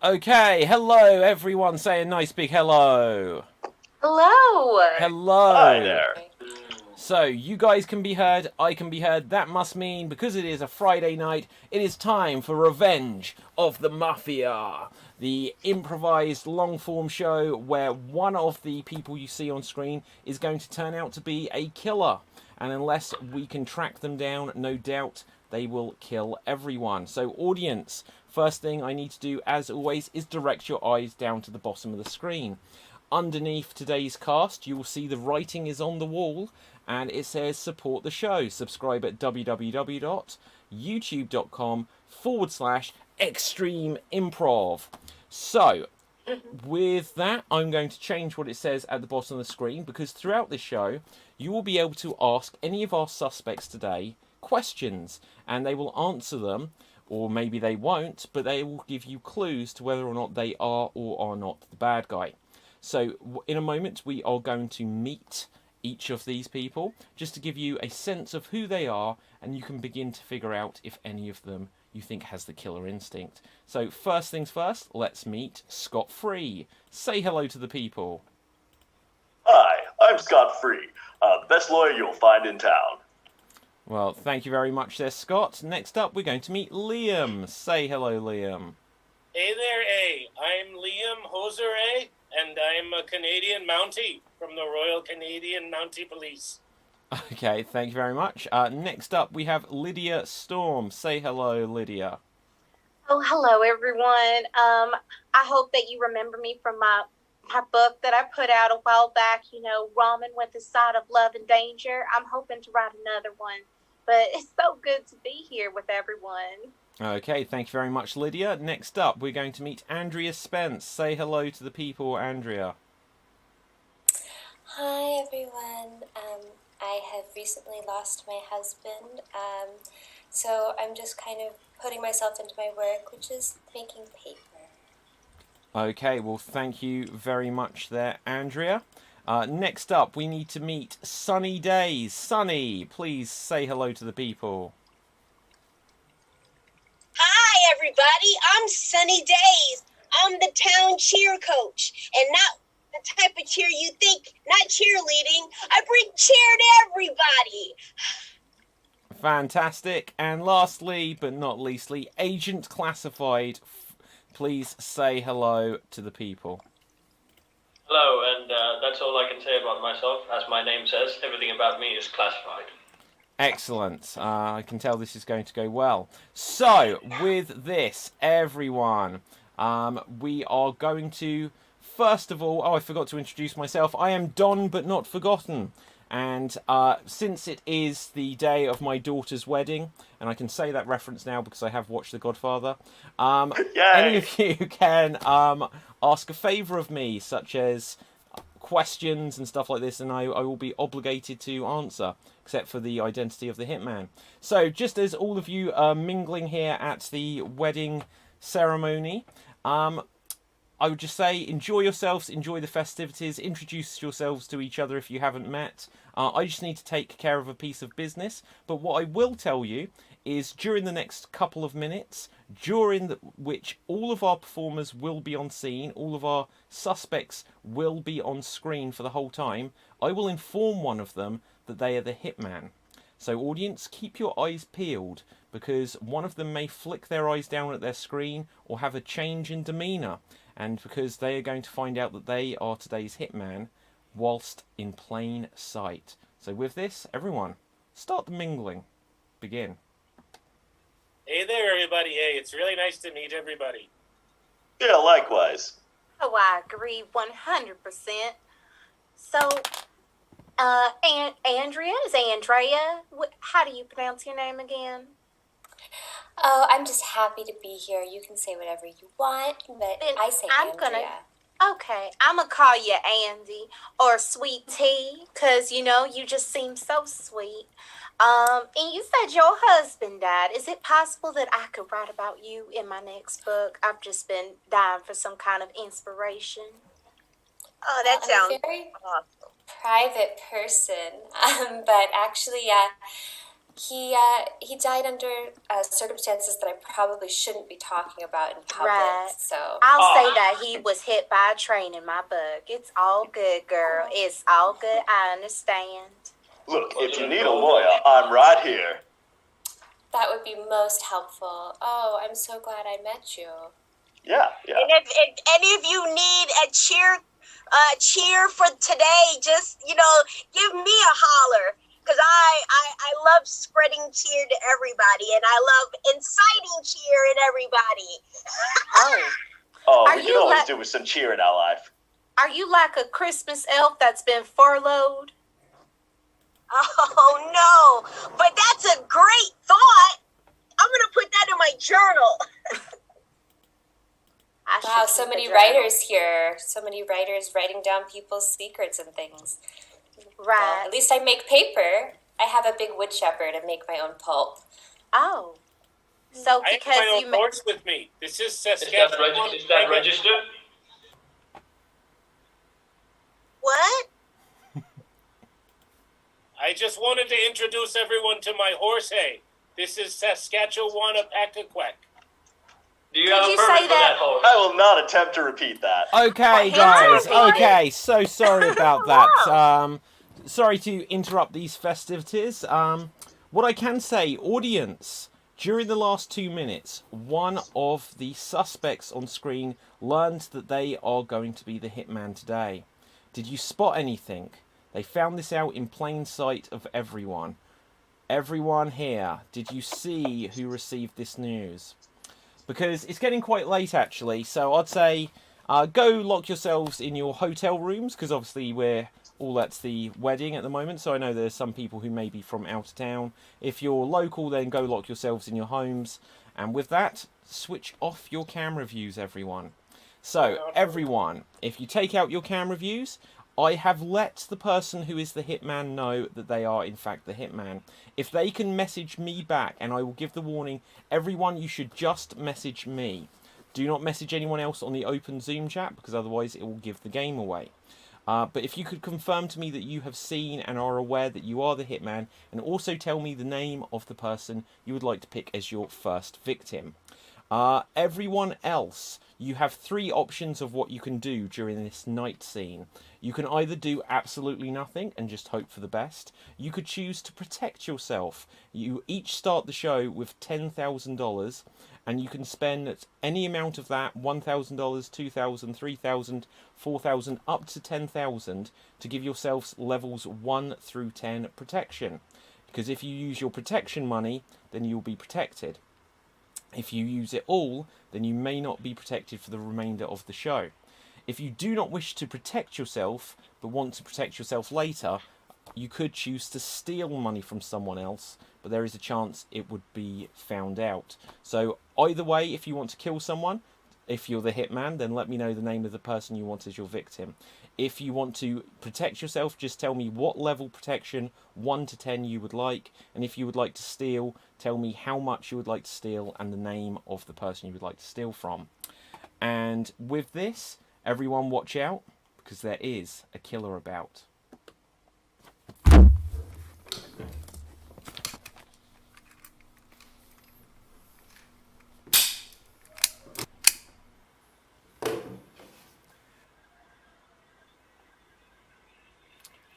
Okay, hello everyone. Say a nice big hello. Hello. Hello. Hi there. So, you guys can be heard, I can be heard. That must mean, because it is a Friday night, it is time for Revenge of the Mafia. The improvised long-form show where one of the people you see on screen is going to turn out to be a killer. And unless we can track them down, no doubt they will kill everyone. So, audience, first thing I need to do, as always, is direct your eyes down to the bottom of the screen. Underneath today's cast, you will see the writing is on the wall, and it says support the show. Subscribe at www.youtube.com/extreme improv. So, with that, I'm going to change what it says at the bottom of the screen, because throughout this show, you will be able to ask any of our suspects today questions, and they will answer them, or maybe they won't, but they will give you clues to whether or not they are or are not the bad guy. So in a moment, we are going to meet each of these people, just to give you a sense of who they are, and you can begin to figure out if any of them you think has the killer instinct. So first things first, let's meet Scott Free. Say hello to the people. Hi, I'm Scott Free, the best lawyer you'll find in town. Well, thank you very much there, Scott. Next up, we're going to meet Liam. Say hello, Liam. Hey there, A. I'm Liam Hoser, A, and I'm a Canadian Mountie from the Royal Canadian Mountie Police. Okay, thank you very much. Next up, we have Lydia Storm. Say hello, Lydia. Oh, hello, everyone. I hope that you remember me from my book that I put out a while back, Ramen with a Side of Love and Danger. I'm hoping to write another one, but it's so good to be here with everyone. Okay, thank you very much, Lydia. Next up, we're going to meet Andrea Spence. Say hello to the people, Andrea. Hi, everyone. I have recently lost my husband, so I'm just kind of putting myself into my work, which is making paper. Okay, well, thank you very much there, Andrea. Next up, we need to meet Sunny Days. Sunny, please say hello to the people. Hi, everybody. I'm Sunny Days. I'm the town cheer coach, and not the type of cheer you think, not cheerleading. I bring cheer to everybody. Fantastic. And lastly, but not leastly, Agent Classified. Please say hello to the people. Hello, and that's all I can say about myself. As my name says, everything about me is classified. Excellent. I can tell this is going to go well. So, with this, everyone, we are going to, first of all, I forgot to introduce myself. I am Don, but not forgotten. And since it is the day of my daughter's wedding, and I can say that reference now because I have watched The Godfather, any of you can ask a favour of me, such as questions and stuff like this, and I will be obligated to answer, except for the identity of the hitman. So, just as all of you are mingling here at the wedding ceremony, I would just say enjoy yourselves, enjoy the festivities, introduce yourselves to each other if you haven't met. I just need to take care of a piece of business, but what I will tell you is during the next couple of minutes, which all of our performers will be on scene, all of our suspects will be on screen for the whole time, I will inform one of them that they are the hitman. So audience, keep your eyes peeled, because one of them may flick their eyes down at their screen or have a change in demeanour, and because they are going to find out that they are today's hitman whilst in plain sight. So with this, everyone, start the mingling. Begin. Hey there, everybody. Hey, it's really nice to meet everybody. Yeah, likewise. Oh, I agree 100%. So, Andrea is Andrea. How do you pronounce your name again? Oh, I'm just happy to be here. You can say whatever you want, but I say Andrea. Okay, I'm going to call you Andy or Sweet Tea, because, you just seem so sweet. And you said your husband died. Is it possible that I could write about you in my next book? I've just been dying for some kind of inspiration. Oh, that sounds I'm a very awesome. private person, but actually, He died under circumstances that I probably shouldn't be talking about in public. Right. So I'll say that he was hit by a train in my book. It's all good, girl. It's all good. I understand. Look, if you need a lawyer, I'm right here. that would be most helpful. Oh, I'm so glad I met you. Yeah. And if any of you need a cheer for today, just give me a holler. Because I love spreading cheer to everybody, and I love inciting cheer in everybody. Oh, Are we you can always like- do with some cheer in our life. Are you like a Christmas elf that's been furloughed? Oh, no. But that's a great thought. I'm going to put that in my journal. I should Wow, keep so a many journal. writers here. So many writers writing down people's secrets and things. Well, Right. at least I make paper. I have a big wood chipper to make my own pulp. Oh. So I have because my you own ma- horse with me. This is Is that, Saskatchewan. is that registered? What? I just wanted to introduce everyone to my horse, hey. This is Saskatchewan Apacaquack. Do you Did have a you permit say for that- that horse? I will not attempt to repeat that. Okay, What, guys. Henry? Okay, so sorry about that. Sorry to interrupt these festivities. What I can say, audience, during the last 2 minutes, one of the suspects on screen learned that they are going to be the hitman today. Did you spot anything? They found this out in plain sight of everyone. Everyone here, did you see who received this news? Because it's getting quite late, actually, so I'd say go lock yourselves in your hotel rooms, because obviously we're all at the wedding at the moment, so I know there's some people who may be from out of town. If you're local, then go lock yourselves in your homes, and with that, switch off your camera views, everyone. So, everyone, if you take out your camera views, I have let the person who is the hitman know that they are in fact the hitman. If they can message me back, and I will give the warning, everyone, you should just message me. Do not message anyone else on the open Zoom chat, because otherwise it will give the game away. But if you could confirm to me that you have seen and are aware that you are the hitman, and also tell me the name of the person you would like to pick as your first victim. Everyone else, you have 3 options of what you can do during this night scene. You can either do absolutely nothing and just hope for the best. You could choose to protect yourself. You each start the show with $10,000, and you can spend any amount of that, $1,000, $2,000, $3,000, $4,000, up to $10,000 to give yourselves levels 1 through 10 protection. Because if you use your protection money, then you'll be protected. If you use it all, then you may not be protected for the remainder of the show. If you do not wish to protect yourself, but want to protect yourself later, you could choose to steal money from someone else, but there is a chance it would be found out. So either way, if you want to kill someone, if you're the hitman, then let me know the name of the person you want as your victim. If you want to protect yourself, just tell me what level protection, 1 to 10, you would like. And if you would like to steal, tell me how much you would like to steal and the name of the person you would like to steal from. And with this, everyone watch out, because there is a killer about.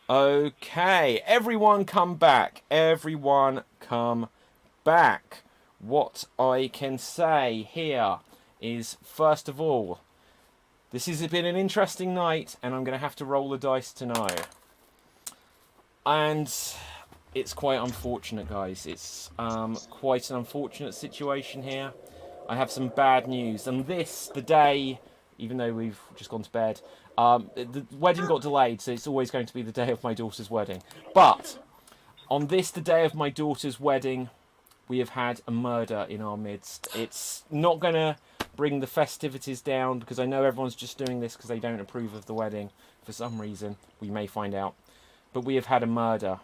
Okay, everyone come back. Everyone come back. What I can say here is, first of all, this has been an interesting night, and I'm going to have to roll the dice to know. And it's quite unfortunate, guys. It's quite an unfortunate situation here. I have some bad news, and this, the day, even though we've just gone to bed, the wedding got delayed, so it's always going to be the day of my daughter's wedding. But on this, the day of my daughter's wedding, we have had a murder in our midst. It's not going to bring the festivities down, because I know everyone's just doing this because they don't approve of the wedding for some reason. We may find out. But we have had a murder.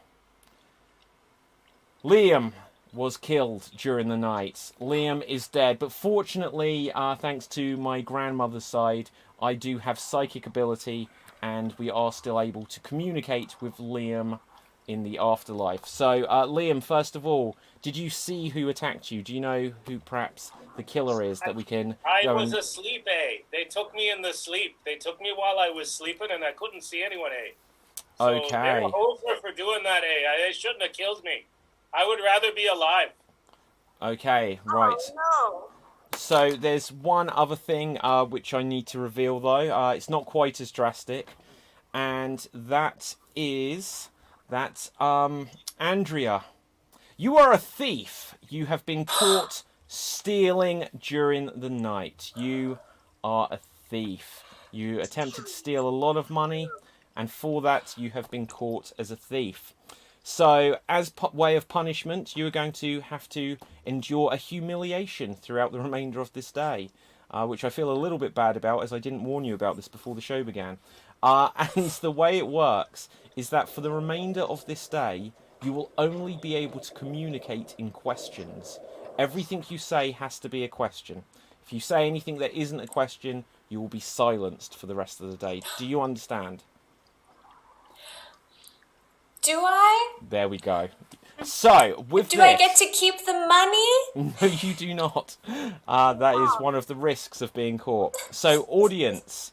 Liam was killed during the night. Liam is dead, but fortunately, thanks to my grandmother's side, I do have psychic ability, and we are still able to communicate with Liam in the afterlife. So, Liam, first of all, did you see who attacked you? Do you know who perhaps the killer is that we can I go was and... asleep, eh? They took me in the sleep. They took me while I was sleeping, and I couldn't see anyone, eh? So Okay. they're over for doing that, eh? They shouldn't have killed me. I would rather be alive. Okay, right. Oh, So there's one other thing which I need to reveal, though. It's not quite as drastic, and that is that Andrea, you are a thief. You have been caught stealing during the night. You are a thief. You attempted to steal a lot of money, and for that you have been caught as a thief. So, as way of punishment, you are going to have to endure a humiliation throughout the remainder of this day, which I feel a little bit bad about, as I didn't warn you about this before the show began. And the way it works is that for the remainder of this day, you will only be able to communicate in questions. Everything you say has to be a question. If you say anything that isn't a question, you will be silenced for the rest of the day. Do you understand? Do I? There we go. So, with Do this... I get to keep the money? No, you do not. That is one of the risks of being caught. So, audience,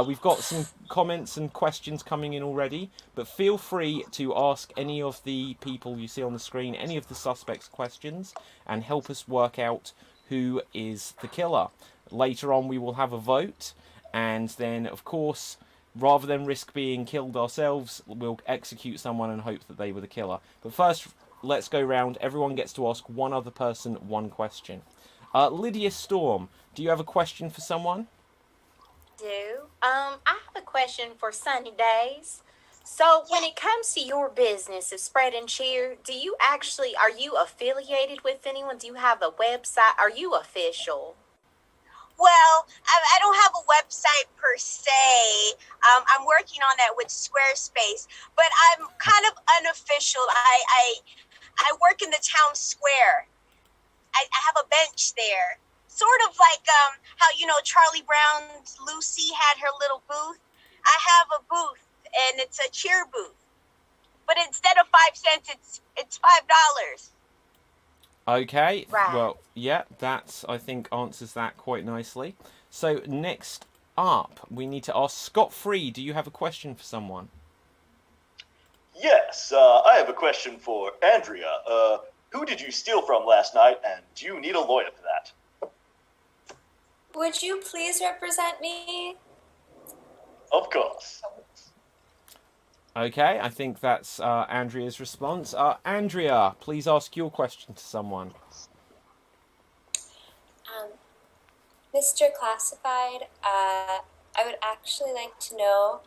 we've got some comments and questions coming in already, but feel free to ask any of the people you see on the screen, any of the suspects questions, and help us work out who is the killer. Later on, we will have a vote, and then, of course, rather than risk being killed ourselves, we'll execute someone and hope that they were the killer. But first, let's go round. Everyone gets to ask one other person one question. Lydia Storm, do you have a question for someone? I have a question for Sunny Days. So, when it comes to your business of spreading cheer, are you affiliated with anyone? Do you have a website? Are you official? Well, I don't have a website per se. I'm working on that with Squarespace, but I'm kind of unofficial. I work in the town square. I have a bench there. Sort of like how, Charlie Brown's Lucy had her little booth. I have a booth, and it's a cheer booth. But instead of 5 cents, it's $5. Okay, Right. Well, yeah, that, I think, answers that quite nicely. So, next up, we need to ask Scott Free, do you have a question for someone? Yes, I have a question for Andrea. Who did you steal from last night, and do you need a lawyer for that? Would you please represent me? Of course. Okay, I think that's Andrea's response. Andrea, please ask your question to someone. Mr. Classified, I would actually like to know,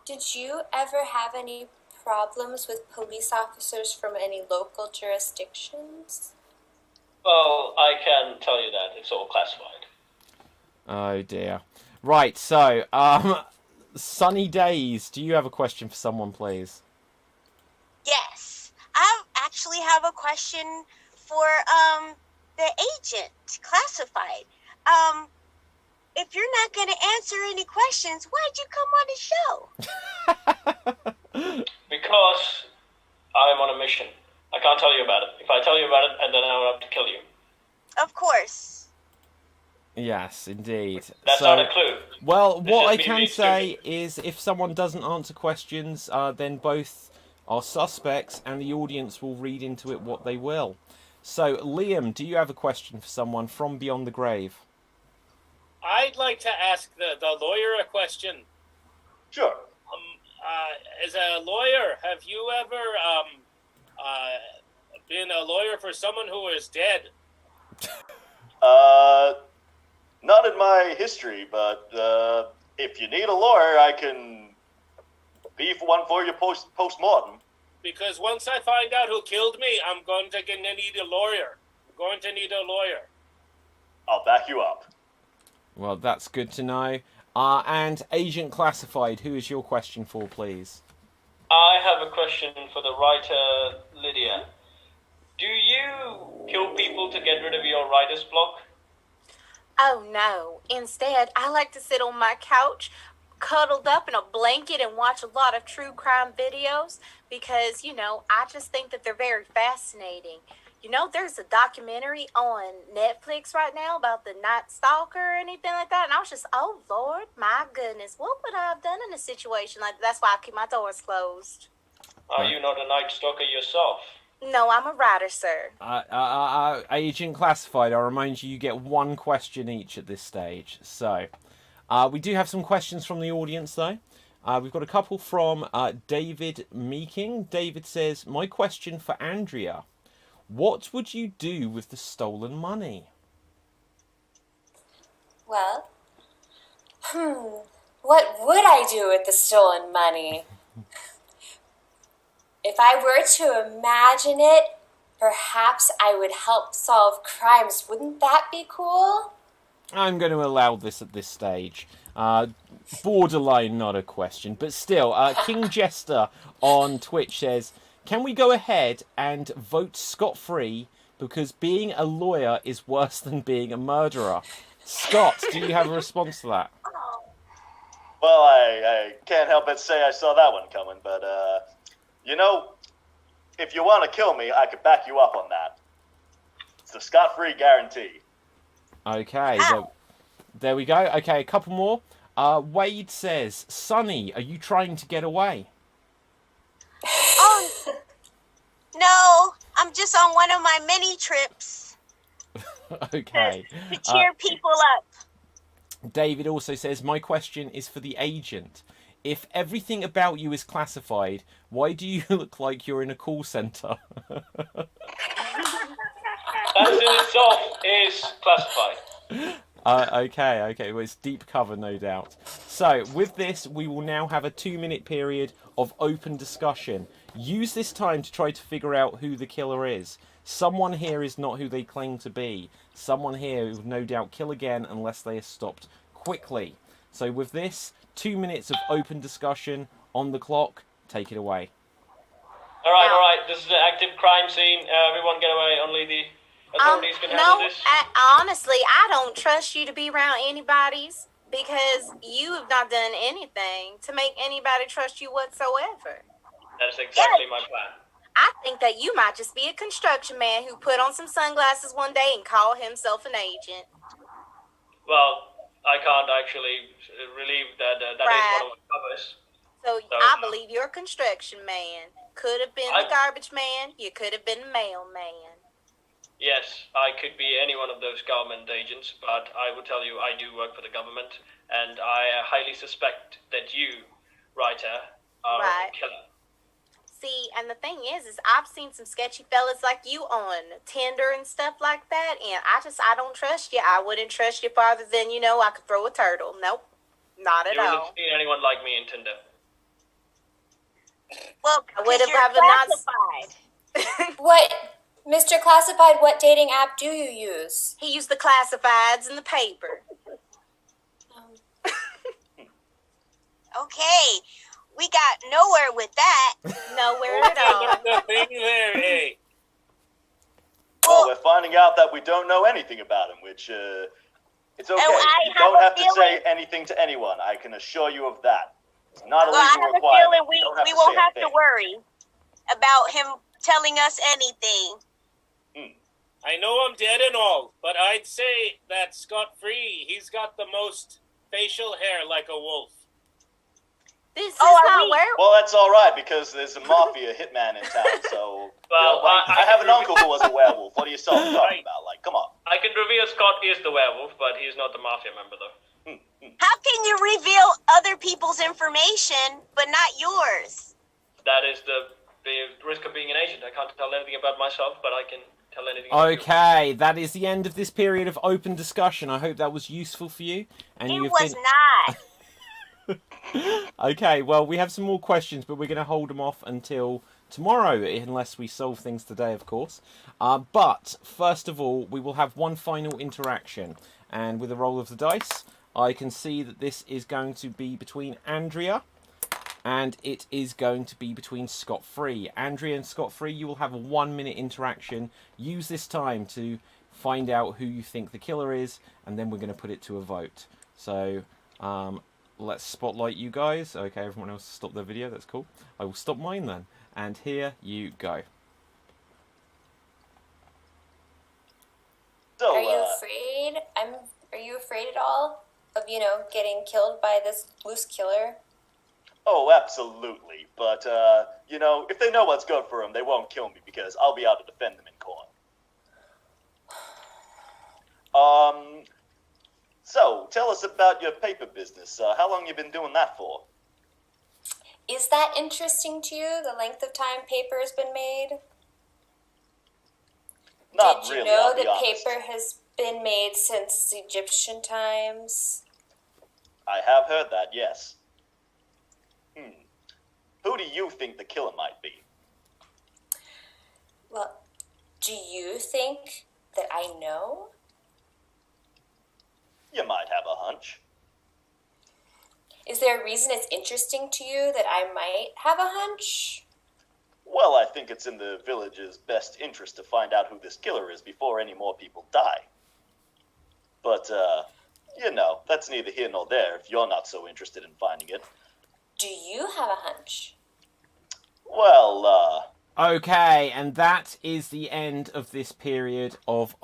did you ever have any problems with police officers from any local jurisdictions? Well, I can tell you that it's all classified. Oh dear. Right, so, Sunny Days, do you have a question for someone, please? Yes, I actually have a question for the agent, classified. If you're not going to answer any questions, why'd you come on the show? Because I'm on a mission. I can't tell you about it. If I tell you about it, and then I'll have to kill you. Of course. Yes, indeed. That's not a clue. Well, It's what just I me can being say stupid. is if someone doesn't answer questions, then both our suspects and the audience will read into it what they will. So, Liam, do you have a question for someone from beyond the grave? I'd like to ask the lawyer a question. Sure. As a lawyer, have you ever been a lawyer for someone who is dead? Not in my history, but if you need a lawyer, I can be one for you post-mortem. Because once I find out who killed me, I'm going to need a lawyer. I'm going to need a lawyer. I'll back you up. Well, that's good to know. And Agent Classified, who is your question for, please? I have a question for the writer, Lydia. Do you kill people to get rid of your writer's block? Oh no. Instead, I like to sit on my couch cuddled up in a blanket and watch a lot of true crime videos because, I just think that they're very fascinating. There's a documentary on Netflix right now about the Night Stalker or anything like that. And I was just, oh, Lord, my goodness, what would I have done in a situation like that? That's why I keep my doors closed. Are you not a Night Stalker yourself? No, I'm a writer, sir. Agent Classified, I'll remind you, you get one question each at this stage. So, we do have some questions from the audience, though. We've got a couple from David Meeking. David says, my question for Andrea. What would you do with the stolen money? Well, what would I do with the stolen money? If I were to imagine it, perhaps I would help solve crimes. Wouldn't that be cool? I'm going to allow this at this stage. Borderline not a question, but still, King Jester on Twitch says, can we go ahead and vote scot-free because being a lawyer is worse than being a murderer? Scott, do you have a response to that? Well, I can't help but say I saw that one coming, but, if you want to kill me, I could back you up on that. It's a scot-free guarantee. Okay, there we go. Okay, a couple more. Wade says, Sonny, are you trying to get away? Oh, no, I'm just on one of my mini trips Okay. to cheer people up. David also says, my question is for the agent. If everything about you is classified, why do you look like you're in a call centre? That in itself is classified. Okay. Well, it's deep cover, no doubt. So, with this, we will now have a 2-minute period of open discussion. Use this time to try to figure out who the killer is. Someone here is not who they claim to be. Someone here who will no doubt kill again unless they are stopped quickly. So, with this, 2 minutes of open discussion on the clock. Take it away. All right. This is an active crime scene. Everyone get away. Only the authorities can handle this. Honestly, I don't trust you to be around anybody's because you have not done anything to make anybody trust you whatsoever. That is exactly my plan. I think that you might just be a construction man who put on some sunglasses one day and called himself an agent. Well, I can't actually relieve that. That is one of my covers. So I believe you're a construction man. Could have been the garbage man. You could have been the mailman. Yes, I could be any one of those government agents, but I will tell you I do work for the government, and I highly suspect that you, writer, are a killer. See, and the thing is I've seen some sketchy fellas like you on Tinder and stuff like that, and I don't trust you. I wouldn't trust you farther than, I could throw a turtle. Nope, not at all. You haven't seen anyone like me in Tinder. Well, I would have classified. What, Mr. Classified, what dating app do you use? He used the classifieds in the paper. Okay, we got nowhere with that. Nowhere at all. Nothing there, eh? Well, we're finding out that we don't know anything about him, which, it's okay. You don't have to say anything to anyone. I can assure you of that. It's not a legal I have requirement. a feeling we won't have to worry about him telling us anything. I know I'm dead and all, but I'd say that scot-free. He's got the most facial hair like a wolf. This is not where. Well, that's all right because there's a Mafia hitman in town. So, Well, I have an uncle who was a werewolf. What are you talking about? Like, come on. I can reveal Scott is the werewolf, but he's not the Mafia member, though. How can you reveal other people's information but not yours? That is the risk of being an agent. I can't tell anything about myself, but I can tell anything about you. Okay, that is the end of this period of open discussion. I hope that was useful for you. And It was not. Okay, well, we have some more questions, but we're going to hold them off until tomorrow, unless we solve things today, of course. But, first of all, we will have one final interaction. And with a roll of the dice, I can see that this is going to be between Andrea, and it is going to be between Scot-Free. Andrea and Scot-Free, you will have a 1-minute interaction. Use this time to find out who you think the killer is, and then we're going to put it to a vote. So, let's spotlight you guys. Okay, everyone else stop their video. That's cool. I will stop mine then. And here you go. So, Are you afraid? Are you afraid at all of, getting killed by this loose killer? Oh, absolutely. But, if they know what's good for them, they won't kill me because I'll be out to defend them in court. So, tell us about your paper business. How long you been doing that for? Is that interesting to you, the length of time paper has been made? Not Did you really, know I'll be that honest. paper has been made since Egyptian times? I have heard that, yes. Who do you think the killer might be? Well, do you think that I know? You might have a hunch. Is there a reason it's interesting to you that I might have a hunch? Well, I think it's in the village's best interest to find out who this killer is before any more people die. But, that's neither here nor there if you're not so interested in finding it. Do you have a hunch? Well, Okay, and that is the end of this period of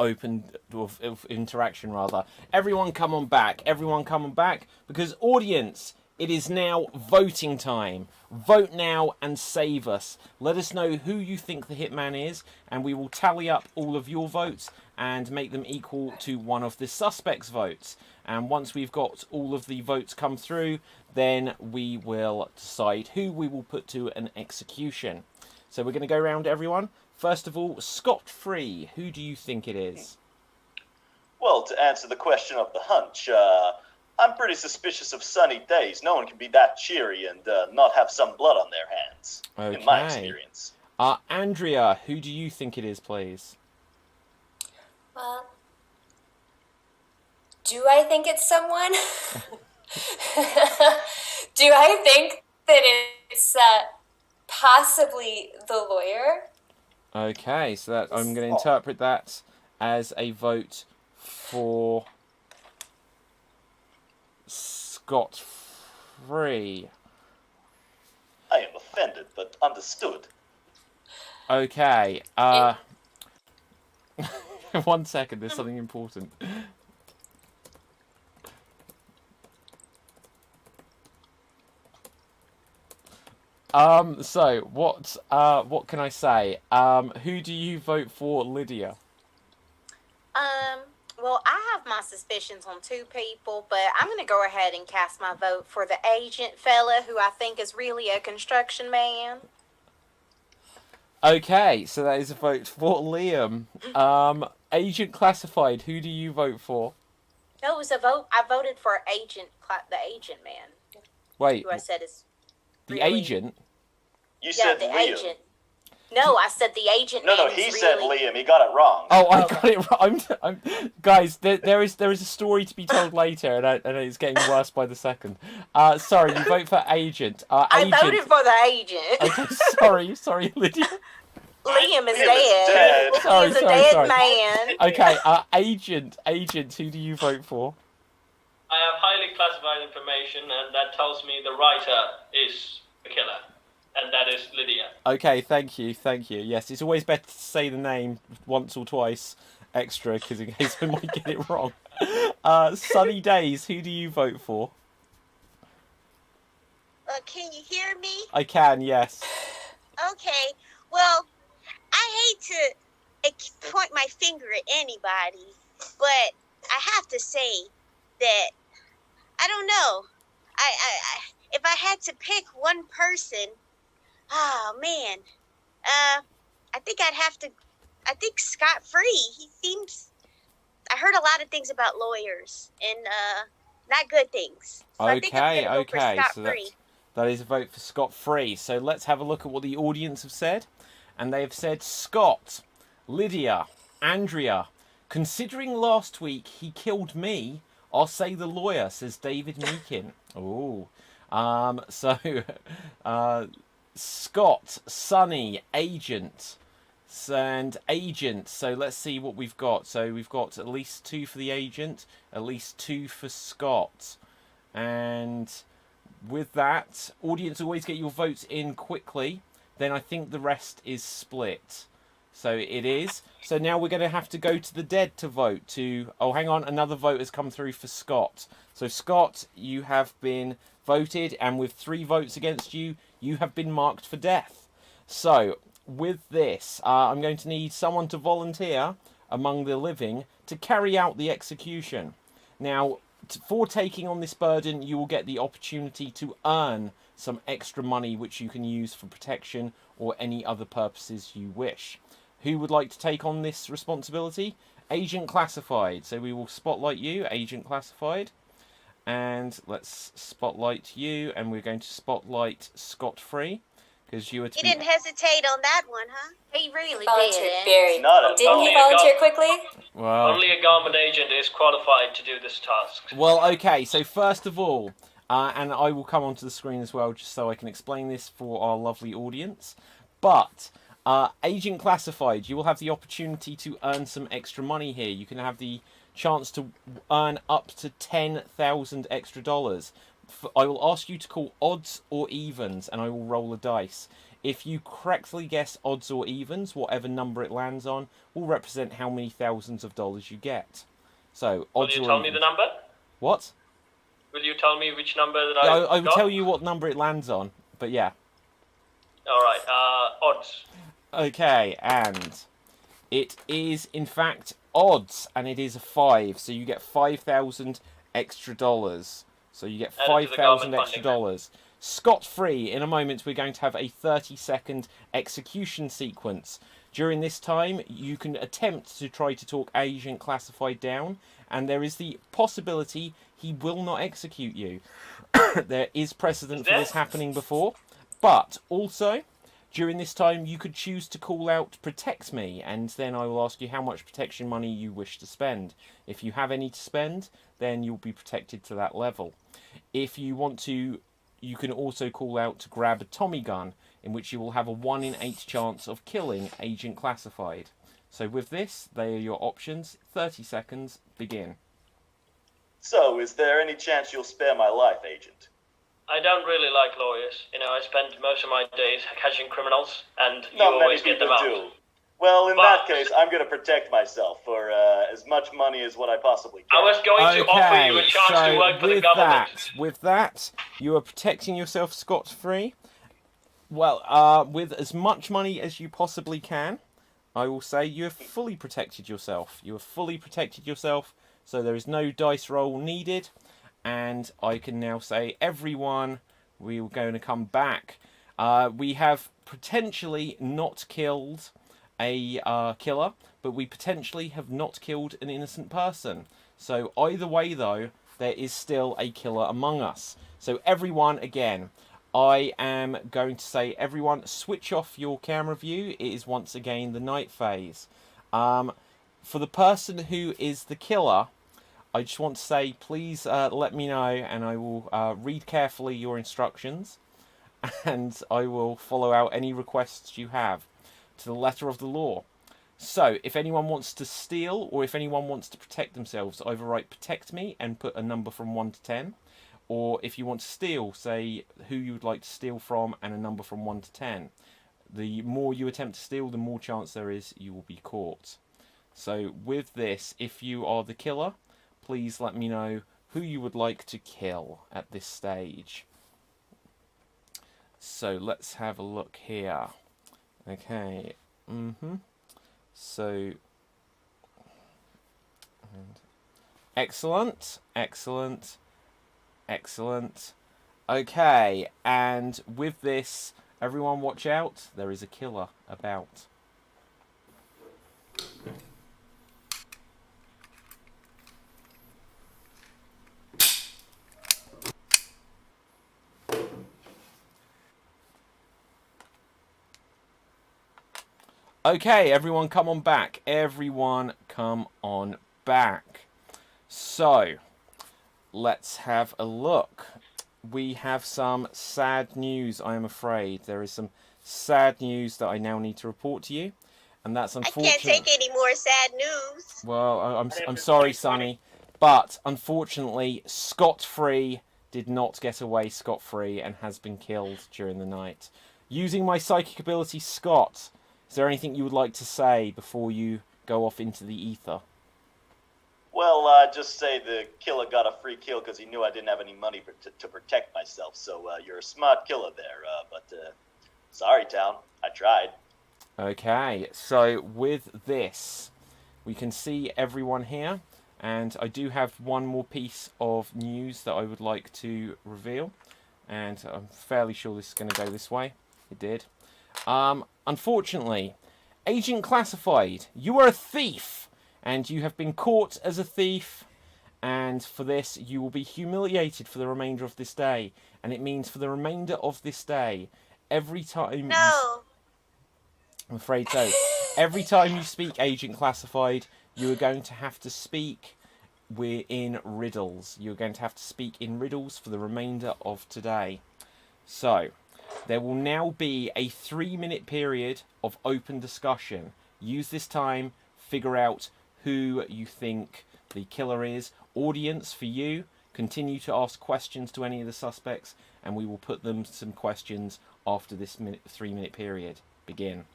interaction, rather. Everyone come on back. Everyone come on back, because audience, it is now voting time. Vote now and save us. Let us know who you think the hitman is, and we will tally up all of your votes and make them equal to one of the suspects' votes. And once we've got all of the votes come through, then we will decide who we will put to an execution. So we're going to go around everyone. First of all, scot-free. Who do you think it is? well, to answer the question of the hunch, I'm pretty suspicious of Sunny Days. No one can be that cheery and not have some blood on their hands, in my experience. Andrea, who do you think it is, please? Well, do I think it's someone? Do I think that it's possibly the lawyer? Okay, so that I'm going to interpret that as a vote for scot-free. I am offended, but understood. Okay, 1 second, there's something important. So what can I say? Who do you vote for, Lydia? Well, I have my suspicions on two people, but I'm going to go ahead and cast my vote for the agent fella, who I think is really a construction man. Okay, so that is a vote for Liam. Agent classified, who do you vote for? No, it was a vote. I voted for the agent man. Wait, Who I said is the really... agent? You said the Liam. agent. No, I said the agent. No, he said Liam. He got it wrong. Oh, I got it wrong. Guys, there is a story to be told later, and it's getting worse by the second. Sorry, you vote for agent. I voted for the agent. Okay, sorry, Lydia. Liam is dead. Sorry, He's a dead man. Okay, agent, who do you vote for? I have highly classified information, and that tells me the writer is the killer, and that is Lydia. Okay, thank you. Yes, it's always better to say the name once or twice extra, because in case I might get it wrong. Sunny Days, who do you vote for? Can you hear me? I can, yes. Okay. Well, I hate to point my finger at anybody, but I have to say that I don't know. I if I had to pick one person, oh man, I think I'd have to. I think scot-free. He seems. I heard a lot of things about lawyers and not good things. So I think I'm gonna go for scot-free. So that is a vote for scot-free. So let's have a look at what the audience have said. And they have said Scott, Lydia, Andrea. Considering last week he killed me, I'll say the lawyer, says David Meakin. Oh. Scott, Sunny, agent. And agent. So let's see what we've got. So we've got at least 2 for the agent, at least 2 for Scott. And with that, audience, always get your votes in quickly. Then I think the rest is split. So it is. So now we're going to have to go to the dead to vote. Oh, hang on. Another vote has come through for Scott. So Scott, you have been voted. And with 3 votes against you, you have been marked for death. So with this, I'm going to need someone to volunteer among the living to carry out the execution. Now, for taking on this burden, you will get the opportunity to earn some extra money which you can use for protection or any other purposes you wish. Who would like to take on this responsibility? Agent Classified. So we will spotlight you, Agent Classified. And let's spotlight you, and we're going to spotlight Scott Free. Because you were You didn't hesitate on that one, huh? He really Volunteered did. very. Not at Didn't all. he volunteer quickly? Well, Only a government agent is qualified to do this task. well, okay. So first of all, and I will come onto the screen as well, just so I can explain this for our lovely audience. But Agent Classified, you will have the opportunity to earn some extra money here. You can have the chance to earn up to $10,000 extra dollars. I will ask you to call odds or evens, and I will roll a dice. If you correctly guess odds or evens, whatever number it lands on will represent how many thousands of dollars you get. So, Will odds you or tell me evens. the number? What? Will you tell me which number that Yeah, I I will got? tell you what number it lands on, but yeah. All right. Odds. Okay, and it is in fact odds, and it is a 5, so you get 5,000 extra dollars. So you get Added to the 5,000 government extra funding. dollars. Scot-free. In a moment, we're going to have a 30-second execution sequence. During this time, you can attempt to try to talk Agent Classified down, and there is the possibility he will not execute you. There is precedent for this happening before, but also, during this time, you could choose to call out Protect Me, and then I will ask you how much protection money you wish to spend. If you have any to spend, then you'll be protected to that level. If you want to, you can also call out to grab a Tommy gun, in which you will have a 1 in 8 chance of killing Agent Classified. So with this, they are your options. 30 seconds, begin. So, is there any chance you'll spare my life, Agent? I don't really like lawyers. You know, I spend most of my days catching criminals, and you Not many always get them people out. do. Well, in that But- case, I'm going to protect myself for as much money as what I possibly can. I was going to offer you a chance to work for the government. With that, you are protecting yourself scot-free. Well, with as much money as you possibly can, I will say you have fully protected yourself. You have fully protected yourself, so there is no dice roll needed. And I can now say, everyone, we are going to come back. We have potentially not killed a killer, but we potentially have not killed an innocent person. So either way, though, there is still a killer among us. So everyone, again, I am going to say, everyone, switch off your camera view. It is once again the night phase. For the person who is the killer, I just want to say, please let me know, and I will read carefully your instructions, and I will follow out any requests you have to the letter of the law. So, if anyone wants to steal, or if anyone wants to protect themselves, either write Protect Me and put a number from 1 to 10, or if you want to steal, say who you would like to steal from and a number from 1 to 10. The more you attempt to steal, the more chance there is you will be caught. So, with this, if you are the killer, please let me know who you would like to kill at this stage. So let's have a look here. Okay. So, excellent, excellent, excellent. Okay, and with this, everyone watch out. There is a killer about. Okay, everyone come on back. Everyone come on back. So, let's have a look. We have some sad news, I am afraid. There is some sad news that I now need to report to you. And that's I unfortunate. can't take any more sad news. Well, I'm sorry, Sonny. But, unfortunately, Scot-free did not get away scot-free and has been killed during the night. Using my psychic ability, Scott, is there anything you would like to say before you go off into the ether? Well, just say the killer got a free kill because he knew I didn't have any money to protect myself. So you're a smart killer there, but sorry, town. I tried. Okay, so with this, we can see everyone here, and I do have one more piece of news that I would like to reveal, and I'm fairly sure this is going to go this way. It did. Unfortunately, Agent Classified, you are a thief, and you have been caught as a thief, and for this you will be humiliated for the remainder of this day, and it means for the remainder of this day, every time... No. I'm afraid so. Every time you speak Agent Classified, you are going to have to speak in riddles. You're going to have to speak in riddles for the remainder of today. So, there will now be a 3-minute period of open discussion. Use this time, figure out who you think the killer is. Audience, for you, continue to ask questions to any of the suspects, and we will put them some questions after this 3-minute period. Begin.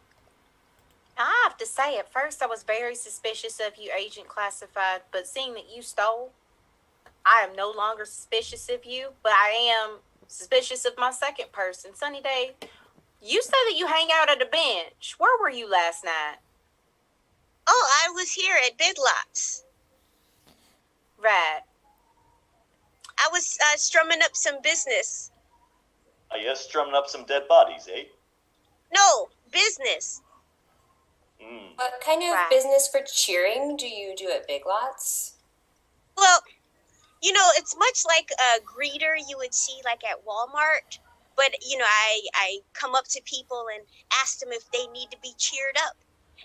I have to say, at first I was very suspicious of you, Agent Classified, but seeing that you stole, I am no longer suspicious of you, but I am suspicious of my second person. Sunny Day, you said that you hang out at a bench. Where were you last night? Oh, I was here at Big Lots. Right. I was strumming up some business. I guess strumming up some dead bodies, eh? No, business. What kind of business for cheering do you do at Big Lots? Well, you know, it's much like a greeter you would see like at Walmart. But, you know, I come up to people and ask them if they need to be cheered up.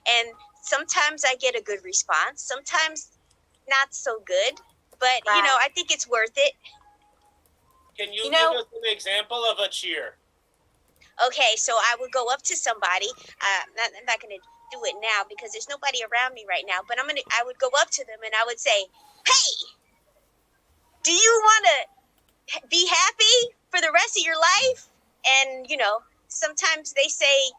And sometimes I get a good response. Sometimes not so good. But, you know, I think it's worth it. Can you give us an example of a cheer? Okay, so I would go up to somebody. I'm not going to do it now because there's nobody around me right now. But I would go up to them and I would say, "Hey, do you want to be happy for the rest of your life?" And, you know, sometimes they say,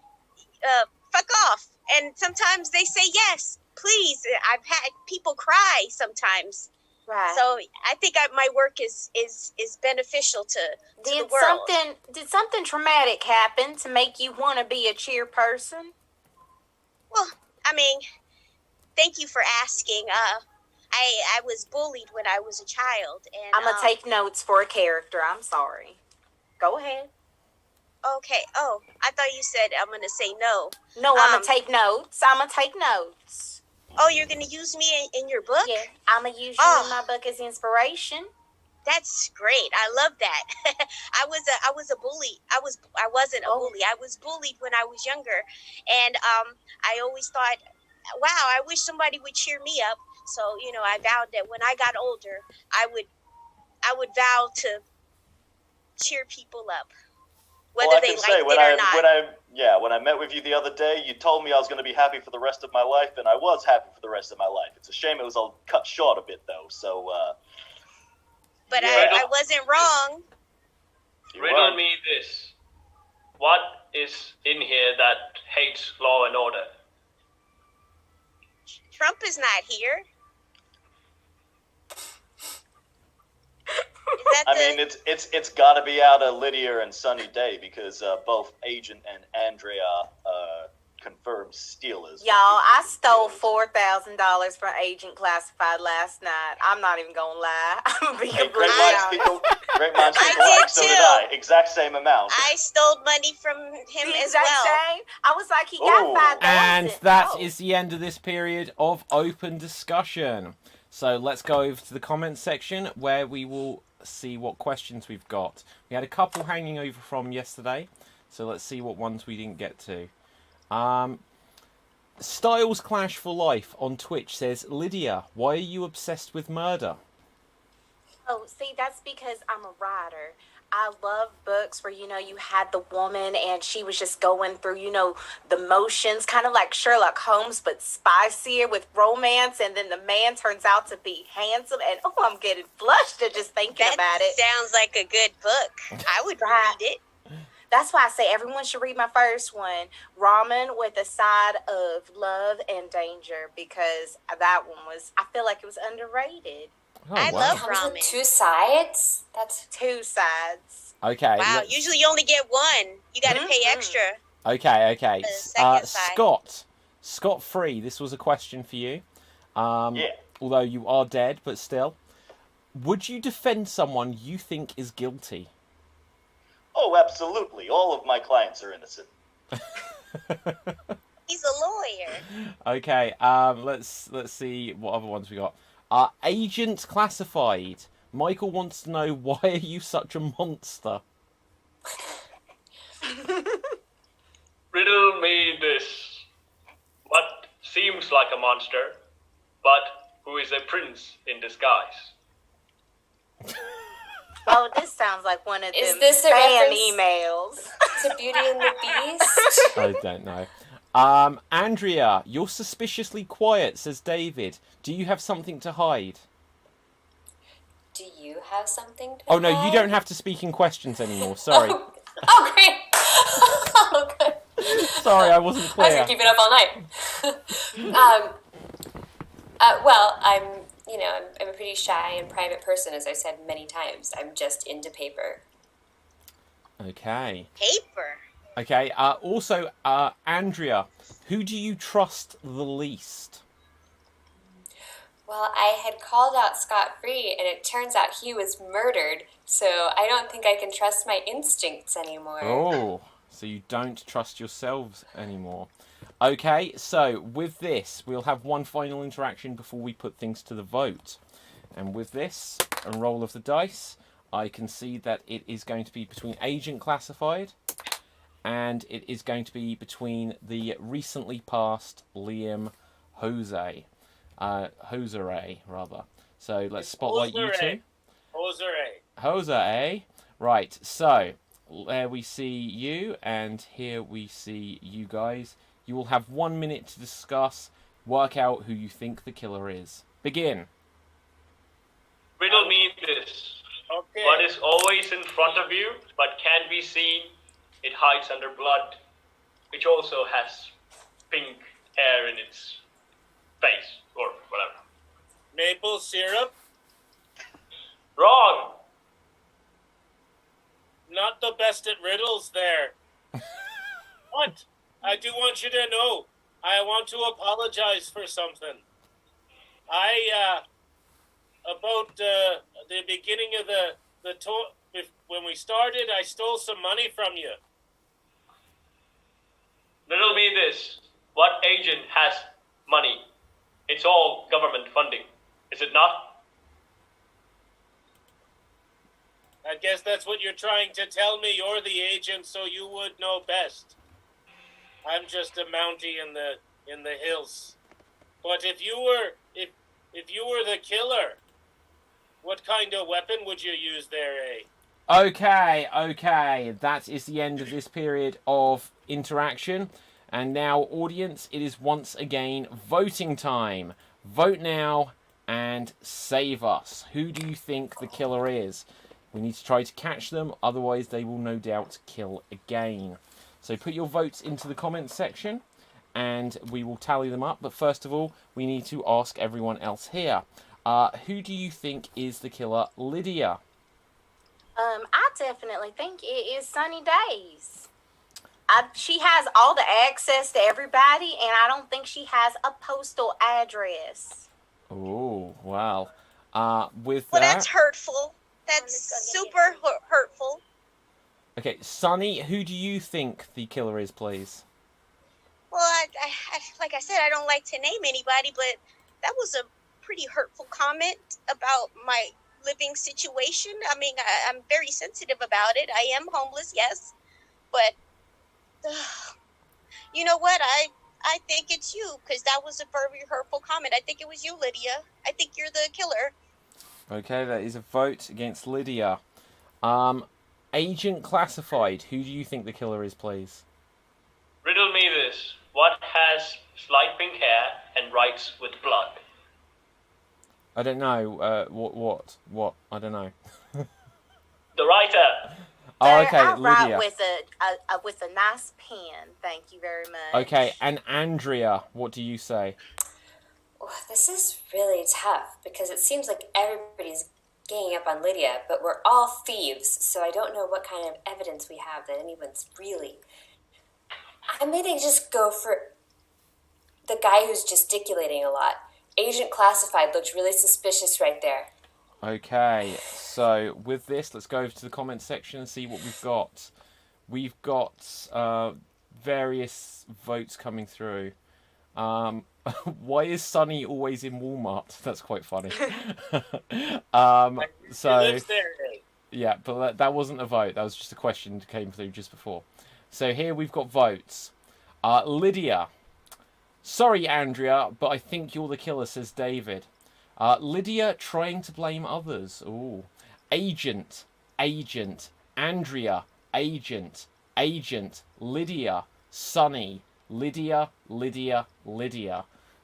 "Fuck off." And sometimes they say, "Yes, please." I've had people cry sometimes. Right. So I think my work is beneficial to the world. Did something traumatic happen to make you want to be a cheer person? Well, I mean, thank you for asking. I was bullied when I was a child, and I'm gonna take notes for a character. I'm sorry. Go ahead. Okay. Oh, I thought you said I'm gonna say no. No, I'm gonna take notes. Oh, you're gonna use me in your book? Yeah, I'm gonna use you in my book as inspiration. That's great. I love that. I was a bully. I wasn't a bully. I was bullied when I was younger, and I always thought, wow, I wish somebody would cheer me up. So, you know, I vowed that when I got older, I would vow to cheer people up, whether they liked it or not. When I met with you the other day, you told me I was going to be happy for the rest of my life, and I was happy for the rest of my life. It's a shame it was all cut short a bit, though. So, but I wasn't wrong. Riddle me this: what is in here that hates law and order? Trump is not here. It's got to be out of Lydia and Sunny Day because both Agent and Andrea confirmed stealers. Y'all, I stole $4,000 from Agent Classified last night. I'm not even gonna lie. I'm gonna be completely honest. Great minds think alike. So did I. Exact same amount. I stole money from him as well. Same. I was like, he got 5,000. And that is the end of this period of open discussion. So let's go over to the comments section where we will see what questions we've got. We had a couple hanging over from yesterday, so let's see what ones we didn't get to. Styles Clash for Life on Twitch says, Lydia, why are you obsessed with murder? Oh, see, that's because I'm a writer. I love books where, you had the woman and she was just going through, the motions, kind of like Sherlock Holmes, but spicier with romance. And then the man turns out to be handsome. And, I'm getting flushed at just thinking That about it. sounds like a good book. I would Right. read it. That's why I say everyone should read my first one, Ramen with a Side of Love and Danger, because that one I feel like it was underrated. Oh, I wow. love Comes with ramen. 2 sides? That's Two sides. Okay. Wow, usually you only get one. You got to pay Mhm. extra. Okay. The second side. Scott Free, this was a question for you. Yeah. Although you are dead, but still. Would you defend someone you think is guilty? Oh, absolutely. All of my clients are innocent. He's a lawyer. Okay, let's see what other ones we got. Agent Classified. Michael wants to know, why are you such a monster? Riddle me this. What seems like a monster, but who is a prince in disguise? Oh, this sounds like one of Is them this a spam reference? emails. to Beauty and the Beast. I don't know. Andrea, you're suspiciously quiet, says David. Do you have something to hide? Do you have something to Oh, no, you hide? don't have to speak in questions anymore. Sorry. Oh, great. Oh, good. Sorry, I wasn't I was clear. going to keep it up all night. Well, I'm a pretty shy and private person, as I've said many times. I'm just into paper. Okay. Paper. Okay, also, Andrea, who do you trust the least? Well, I had called out Scott Free, and it turns out he was murdered, so I don't think I can trust my instincts anymore. Oh, so you don't trust yourselves anymore. Okay, so with this, we'll have one final interaction before we put things to the vote. And with this, a roll of the dice, I can see that it is going to be between Agent Classified, and it is going to be between the recently passed Liam Jose. Josere, rather. So let's spotlight you two. Jose. Right, so there we see you, and here we see you guys. You will have 1 minute to discuss, work out who you think the killer is. Begin. Riddle me this. Okay. What is always in front of you, but can't be seen? It hides under blood, which also has pink hair in its face, or whatever. Maple syrup? Wrong! Not the best at riddles there. What? I do want you to know, I want to apologize for something. About the beginning of the tour, when we started, I stole some money from you. Riddle me this. What agent has money? It's all government funding, is it not? I guess that's what you're trying to tell me. You're the agent, so you would know best. I'm just a Mountie in the hills. But if you were the killer, what kind of weapon would you use there, eh? Okay. That is the end of this period of interaction. And now, audience, it is once again voting time. Vote now and save us. Who do you think the killer is? We need to try to catch them, otherwise they will no doubt kill again. So put your votes into the comments section and we will tally them up. But first of all, we need to ask everyone else here. Who do you think is the killer? Lydia? I definitely think it is Sunny Days. She has all the access to everybody, and I don't think she has a postal address. Oh, wow. With Well, that... that's hurtful. That's super hurtful. Okay, Sunny, who do you think the killer is, please? Well, I like I said, I don't like to name anybody, but that was a pretty hurtful comment about my living situation. I mean, I'm very sensitive about it. I am homeless, yes, but you know what? I think it's you, because that was a very hurtful comment. I think it was you, Lydia. I think you're the killer. Okay, that is a vote against Lydia. Agent Classified, who do you think the killer is, please? Riddle me this. What has slight pink hair and writes with blood? I don't know. What? I don't know. The writer. Oh, Sir, okay, I write Lydia. with a nice pen. Thank you very much. Okay, and Andrea, what do you say? Oh, this is really tough because it seems like everybody's ganging up on Lydia, but we're all thieves, so I don't know what kind of evidence we have that anyone's really. I'm gonna just go for the guy who's gesticulating a lot. Agent Classified looks really suspicious right there. Okay, so with this, let's go over to the comment section and see what we've got. We've got various votes coming through. Why is Sunny always in Walmart? That's quite funny. So He lives there. yeah, but that wasn't a vote. That was just a question that came through just before. So here we've got votes. Lydia. Sorry, Andrea, but I think you're the killer, says David. Lydia trying to blame others. Ooh. Agent. Andrea. Agent. Lydia. Sunny. Lydia.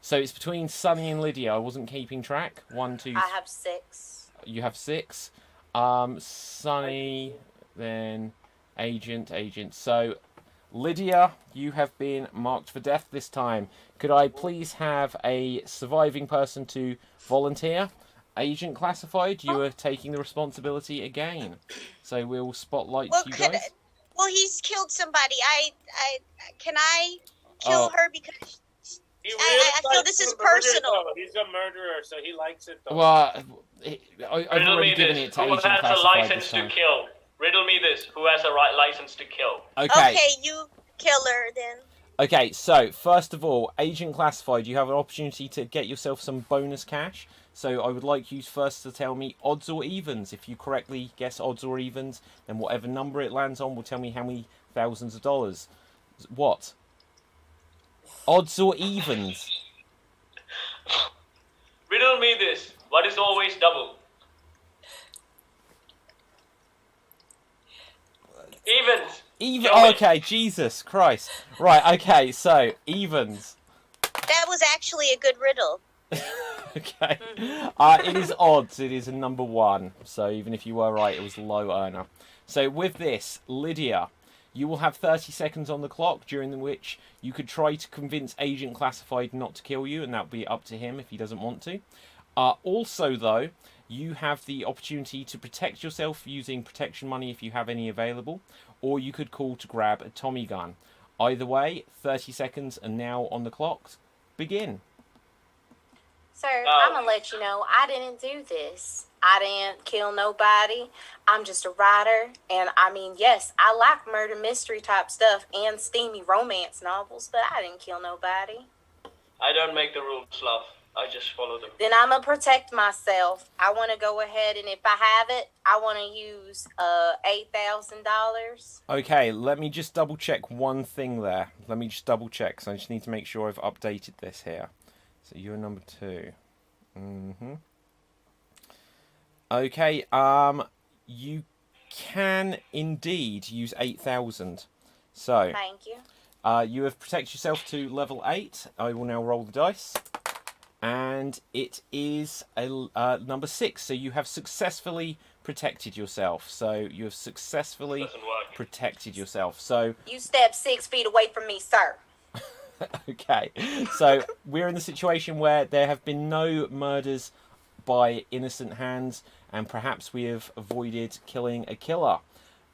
So it's between Sunny and Lydia. I wasn't keeping track. 1, 2, I have 6. You have 6. Sunny, then Agent. So, Lydia, you have been marked for death this time. Could I please have a surviving person to volunteer? Agent Classified, you are taking the responsibility again. So we'll spotlight you guys. Well, he's killed somebody. Can I kill her because He I feel likes this is to murder, personal. though. He's a murderer, so he likes it, though. Well, I've Riddle already me given this. it to Who Agent has a Classified license this to time. kill? Riddle me this. Who has a license to kill? Okay. Okay, you kill her then. Okay, so first of all, Agent Classified, you have an opportunity to get yourself some bonus cash. So I would like you first to tell me odds or evens. If you correctly guess odds or evens, then whatever number it lands on will tell me how many thousands of dollars. What? Odds or evens? Riddle me this. What is always double? Evens. Even. Show Oh, me. okay, Jesus Christ. Right, okay, so evens. That was actually a good riddle. Okay. It is odds. It is a number 1. So even if you were right, it was low earner. So with this, Lydia, you will have 30 seconds on the clock, during which you could try to convince Agent Classified not to kill you, and that would be up to him if he doesn't want to. Also, though, you have the opportunity to protect yourself using protection money if you have any available, or you could call to grab a Tommy gun. Either way, 30 seconds and now on the clock. Begin. Sir, I'm going to let you know I didn't do this. I didn't kill nobody. I'm just a writer. And I mean, yes, I like murder mystery type stuff and steamy romance novels, but I didn't kill nobody. I don't make the rules, love. I just follow them. Then I'm going to protect myself. I want to go ahead, and if I have it, I want to use $8,000. Okay, let me just double check one thing there. Let me just double check, so I just need to make sure I've updated this here. So you're number 2. Okay, you can indeed use 8,000. So, Thank you. you have protected yourself to level 8. I will now roll the dice. And it is a number 6. So you have successfully protected yourself. So you have successfully protected yourself. So You step 6 feet away from me, sir. okay. So we're in the situation where there have been no murders by innocent hands, and perhaps we have avoided killing a killer.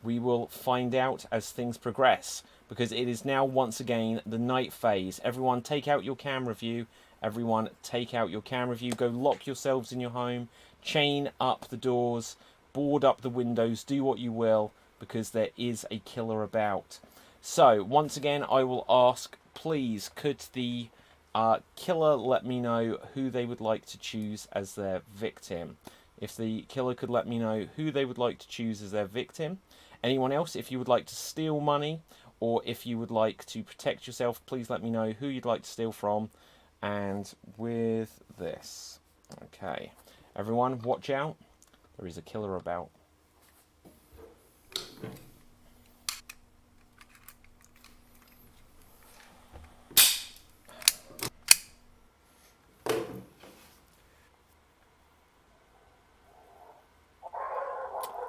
We will find out as things progress, because it is now once again the night phase. Everyone take out your camera view. Everyone take out your camera view. Go lock yourselves in your home. Chain up the doors. Board up the windows. Do what you will, because there is a killer about. So, once again, I will ask, please, could the killer let me know who they would like to choose as their victim? If the killer could let me know who they would like to choose as their victim. Anyone else, if you would like to steal money, or if you would like to protect yourself, please let me know who you'd like to steal from. And with this, okay, everyone watch out, there is a killer about.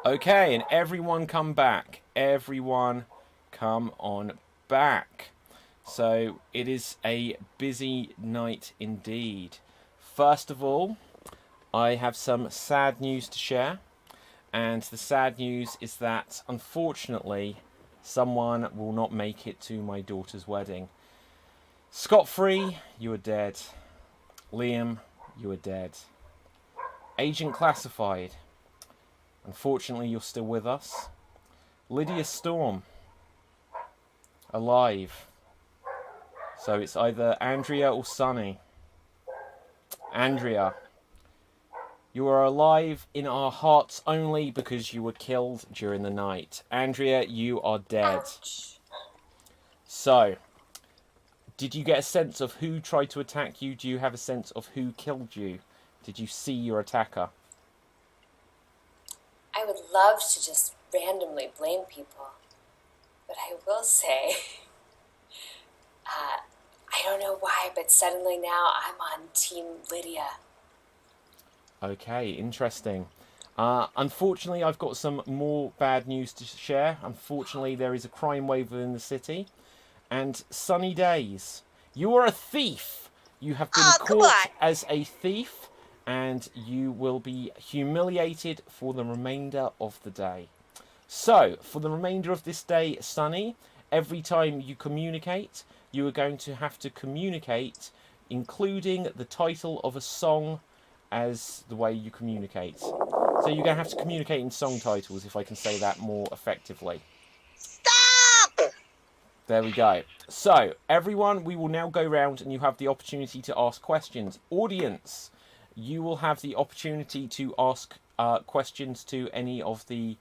Okay, and everyone come back. Everyone come on back. So it is a busy night indeed. First of all, I have some sad news to share. And the sad news is that, unfortunately, someone will not make it to my daughter's wedding. Scot-free, you are dead. Liam, you are dead. Agent Classified, unfortunately, you're still with us. Lydia Storm, alive. So it's either Andrea or Sunny. Andrea, you are alive in our hearts only because you were killed during the night. Andrea, you are dead. Ouch. So, did you get a sense of who tried to attack you? Do you have a sense of who killed you? Did you see your attacker? I would love to just randomly blame people, but I will say, I don't know why, but suddenly now I'm on Team Lydia. Okay, interesting. Unfortunately, I've got some more bad news to share. Unfortunately, there is a crime wave within the city. And Sunny Days, you are a thief. You have been caught as a thief, and you will be humiliated for the remainder of the day. So, for the remainder of this day, Sunny, every time you communicate, you are going to have to communicate, including the title of a song as the way you communicate. So you're going to have to communicate in song titles, if I can say that more effectively. Stop! There we go. So, everyone, we will now go round and you have the opportunity to ask questions. Audience, you will have the opportunity to ask questions to any of the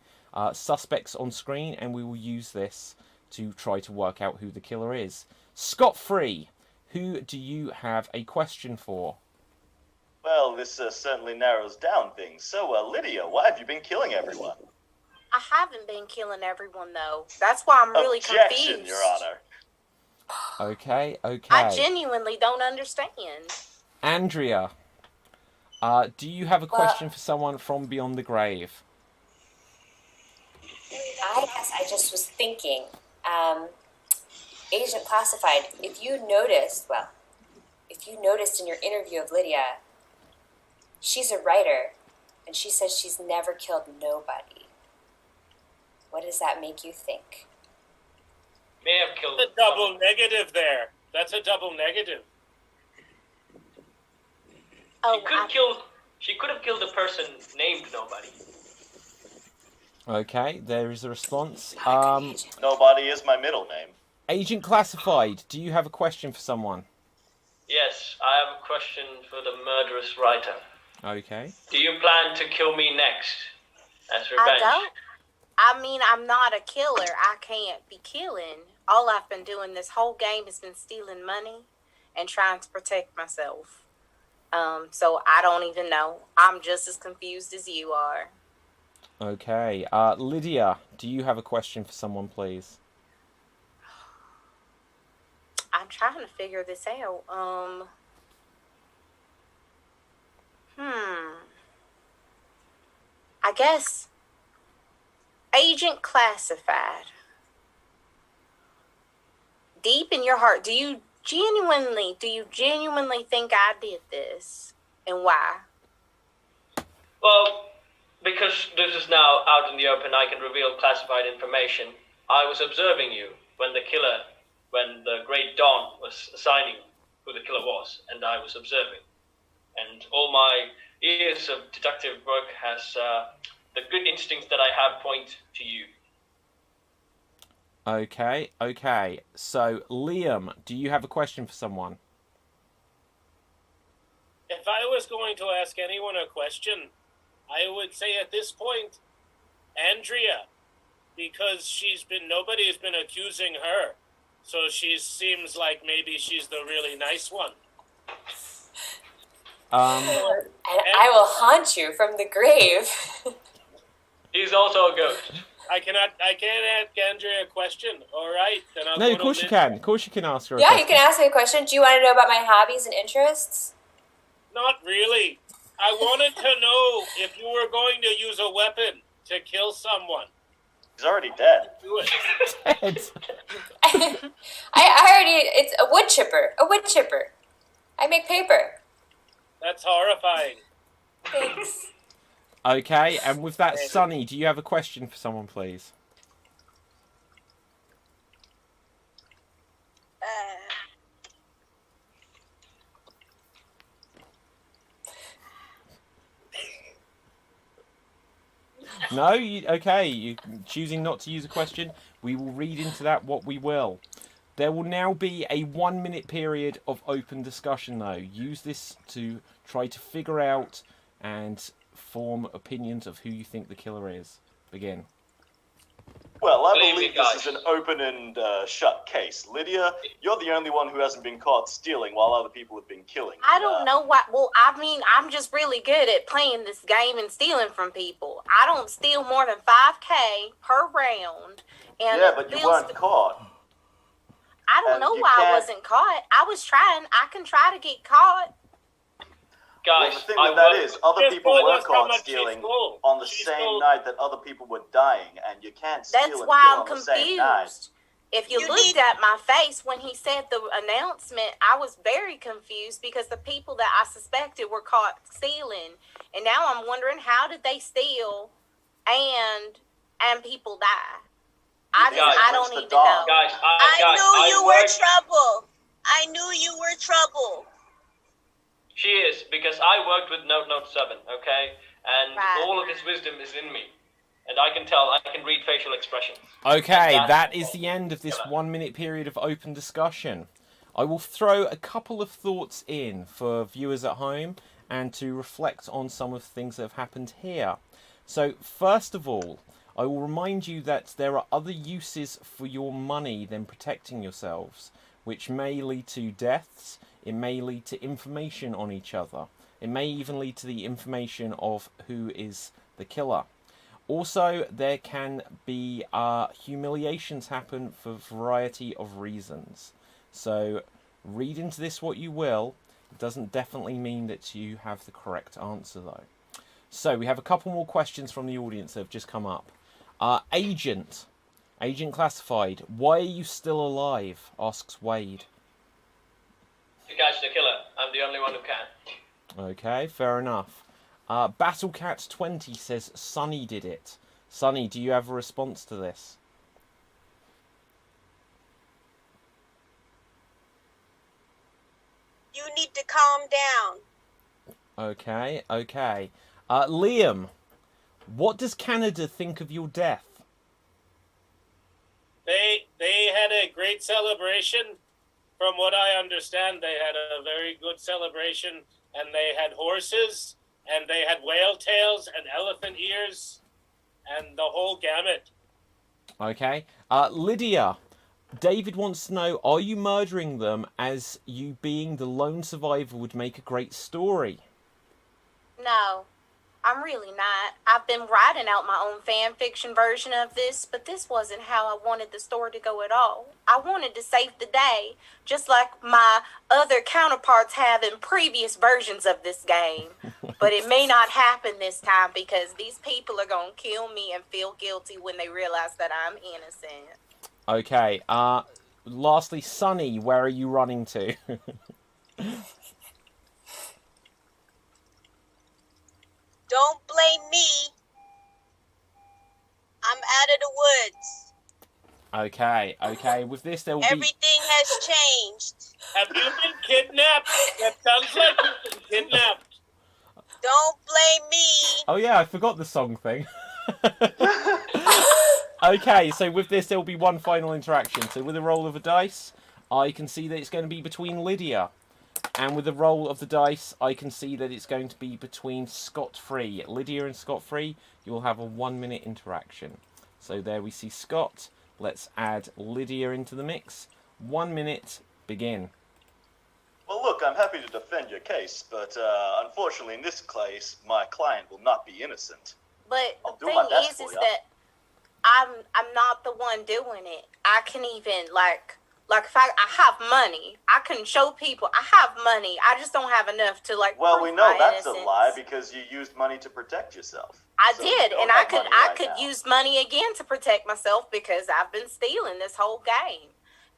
suspects on screen, and we will use this to try to work out who the killer is. Scot-free, who do you have a question for? Well, this certainly narrows down things. So, Lydia, why have you been killing everyone? I haven't been killing everyone, though. That's why I'm really Objection, confused. Your Honor. Okay. I genuinely don't understand. Andrea, do you have a question for someone from beyond the grave? I guess I just was thinking, Agent Classified, if you noticed in your interview of Lydia, she's a writer, and she says she's never killed nobody. What does that make you think? May have killed. That's a double negative there. That's a double negative. Oh, She could have killed a person named nobody. Okay, there is a response. Nobody is my middle name. Agent Classified, do you have a question for someone? Yes, I have a question for the murderous writer. Okay. Do you plan to kill me next as revenge? I don't. I mean, I'm not a killer. I can't be killing. All I've been doing this whole game has been stealing money and trying to protect myself. So I don't even know. I'm just as confused as you are. Okay. Lydia, do you have a question for someone, please? I'm trying to figure this out. I guess Agent Classified. Deep in your heart, do you genuinely think I did this? And why? Well, because this is now out in the open, I can reveal classified information. I was observing you when the Great Dawn was assigning who the killer was, and I was observing. And all my years of detective work has the good instincts that I have point to you. Okay. So, Liam, do you have a question for someone? If I was going to ask anyone a question, I would say at this point, Andrea, because nobody has been accusing her, so she seems like maybe she's the really nice one. And I will haunt you from the grave. He's also a ghost. I can't ask Andrea a question. All right, then I'll. No, of course you can. Of course you can ask her. Yeah, you can ask me a question. Do you want to know about my hobbies and interests? Not really. I wanted to know if you were going to use a weapon to kill someone. He's already dead. Do it. It's a wood chipper. A wood chipper. I make paper. That's horrifying. Thanks. Okay, and with that, Sunny, do you have a question for someone, please? No? Okay, you choosing not to use a question. We will read into that what we will. There will now be a 1 minute period of open discussion, though. Use this to try to figure out and form opinions of who you think the killer is. Begin. Well, I Believe me, believe this guys. is an open and shut case. Lydia, you're the only one who hasn't been caught stealing while other people have been killing. I don't know why. Well, I mean, I'm just really good at playing this game and stealing from people. I don't steal more than 5K per round. And Yeah, but you weren't caught. I don't and know you why I can't- wasn't caught. I was trying. I can try to get caught. Guys, Well, the thing I with that work- is, other Just people told were us how caught much she stealing stole. on the She same stole- night that other people were dying, and you can't steal That's and why kill I'm on the same night. confused. If you You looked need- at my face when he said the announcement, I was very confused because the people that I suspected were caught stealing. And now I'm wondering, how did they steal and people die? I Guys, don't where's the even dog? know. Guys, I knew you were worked- trouble. I knew you were trouble. She is, because I worked with Note 7, okay? And Right. all of his wisdom is in me. And I can tell, I can read facial expressions. Okay, And that is the end of this 1 minute period of open discussion. I will throw a couple of thoughts in for viewers at home and to reflect on some of the things that have happened here. So, first of all, I will remind you that there are other uses for your money than protecting yourselves, which may lead to deaths, it may lead to information on each other, it may even lead to the information of who is the killer. Also, there can be humiliations happen for a variety of reasons. So, read into this what you will. It doesn't definitely mean that you have the correct answer, though. So, we have a couple more questions from the audience that have just come up. Agent Classified, why are you still alive? Asks Wade. To catch the killer, I'm the only one who can. Okay, fair enough. Battlecat20 says Sunny did it. Sunny, do you have a response to this? You need to calm down. Okay. Liam, what does Canada think of your death? They had a great celebration. From what I understand, they had a very good celebration, and they had horses, and they had whale tails and elephant ears, and the whole gamut. Okay. Lydia, David wants to know, are you murdering them as you being the lone survivor would make a great story? No, I'm really not. I've been writing out my own fan fiction version of this, but this wasn't how I wanted the story to go at all. I wanted to save the day, just like my other counterparts have in previous versions of this game. But it may not happen this time because these people are going to kill me and feel guilty when they realize that I'm innocent. Okay. Lastly, Sunny, where are you running to? Don't blame me. I'm out of the woods. Okay. With this, there will be... Everything has changed. Have you been kidnapped? That sounds like you've been kidnapped. Don't blame me. Oh yeah, I forgot the song thing. Okay, so with this, there will be one final interaction. So with a roll of a dice, I can see that it's going to be between Lydia. And with the roll of the dice, I can see that it's going to be between Scott-Free. Lydia and Scott-Free, you will have a 1 minute interaction. So there we see Scott. Let's add Lydia into the mix. 1 minute, begin. Well, look, I'm happy to defend your case, but unfortunately, in this case, my client will not be innocent. But I'll the do my thing best is for ya. that I'm not the one doing it. I can even Like, if I have money, I can show people I have money. I just don't have enough to, like, Well, prove we know my that's innocence. a lie because you used money to protect yourself. I So did, you don't and I have could money right now. use money again to protect myself because I've been stealing this whole game.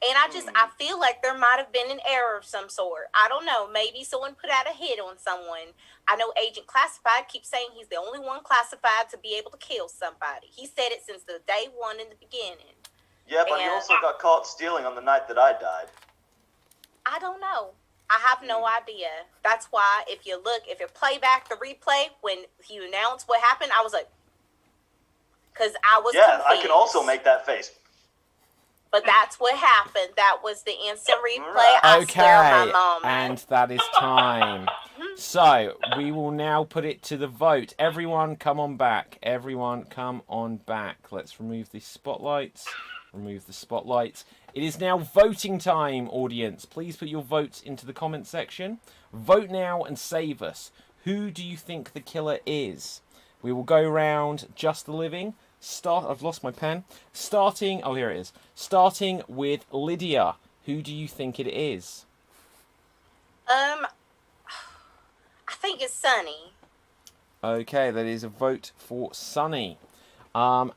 And I feel like there might have been an error of some sort. I don't know. Maybe someone put out a hit on someone. I know Agent Classified keeps saying he's the only one classified to be able to kill somebody. He said it since the day one in the beginning. Yeah, but he also got caught stealing on the night that I died. I don't know. I have no idea. That's why if you play back the replay, when he announced what happened, I was like, because I was confused. I can also make that face. But that's what happened. That was the instant replay. I swear on my mom. And that is time. So, we will now put it to the vote. Everyone, come on back. Everyone, come on back. Let's remove the spotlights. Remove the spotlights. It is now voting time, audience. Please put your votes into the comment section. Vote now and save us. Who do you think the killer is? We will go round just the living. I've lost my pen. Oh, here it is. Starting with Lydia. Who do you think it is? I think it's Sunny. Okay, that is a vote for Sunny.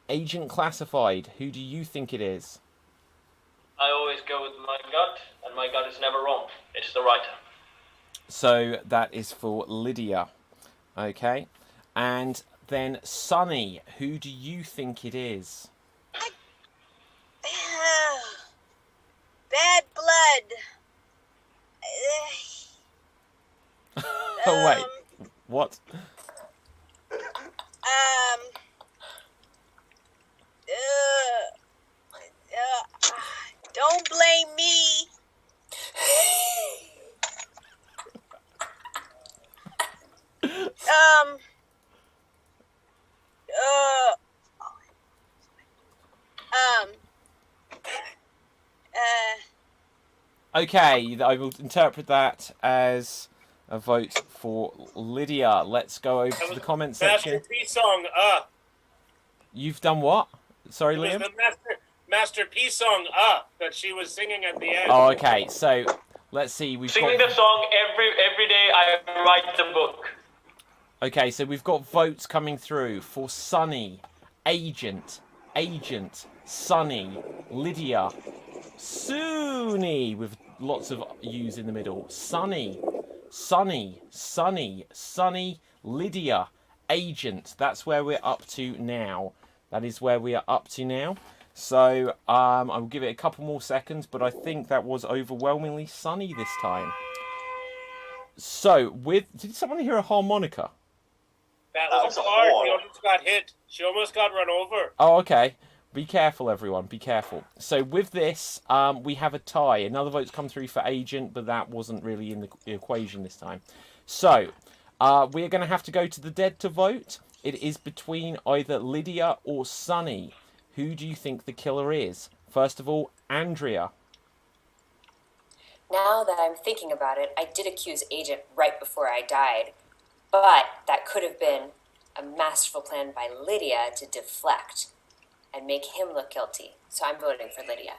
Agent Classified. Who do you think it is? I always go with my gut, and my gut is never wrong. It's the writer. So that is for Lydia. Okay. And then Sunny, who do you think it is? Bad blood. Oh, wait. What? Don't blame me. Okay, I will interpret that as a vote for Lydia. Let's go over to the comment section. Master P song, You've done what? Sorry, It was Liam? the Master P song, that she was singing at the end. Oh, okay. So, let's see. Singing the song every day I write the book. Okay, so we've got votes coming through for Sunny, Agent, Sunny, Lydia, Sunny, with lots of U's in the middle, Sunny, Lydia, Agent. That's where we're up to now. That is where we are up to now. So, I will give it a couple more seconds, but I think that was overwhelmingly Sunny this time. So, did someone hear a harmonica? That was a car. She almost got hit. She almost got run over. Oh, okay. Be careful, everyone. Be careful. So with this, we have a tie. Another vote's come through for Agent, but that wasn't really in the equation this time. So, we are going to have to go to the dead to vote. It is between either Lydia or Sunny. Who do you think the killer is? First of all, Andrea. Now that I'm thinking about it, I did accuse Agent right before I died. But that could have been a masterful plan by Lydia to deflect and make him look guilty. So I'm voting for Lydia.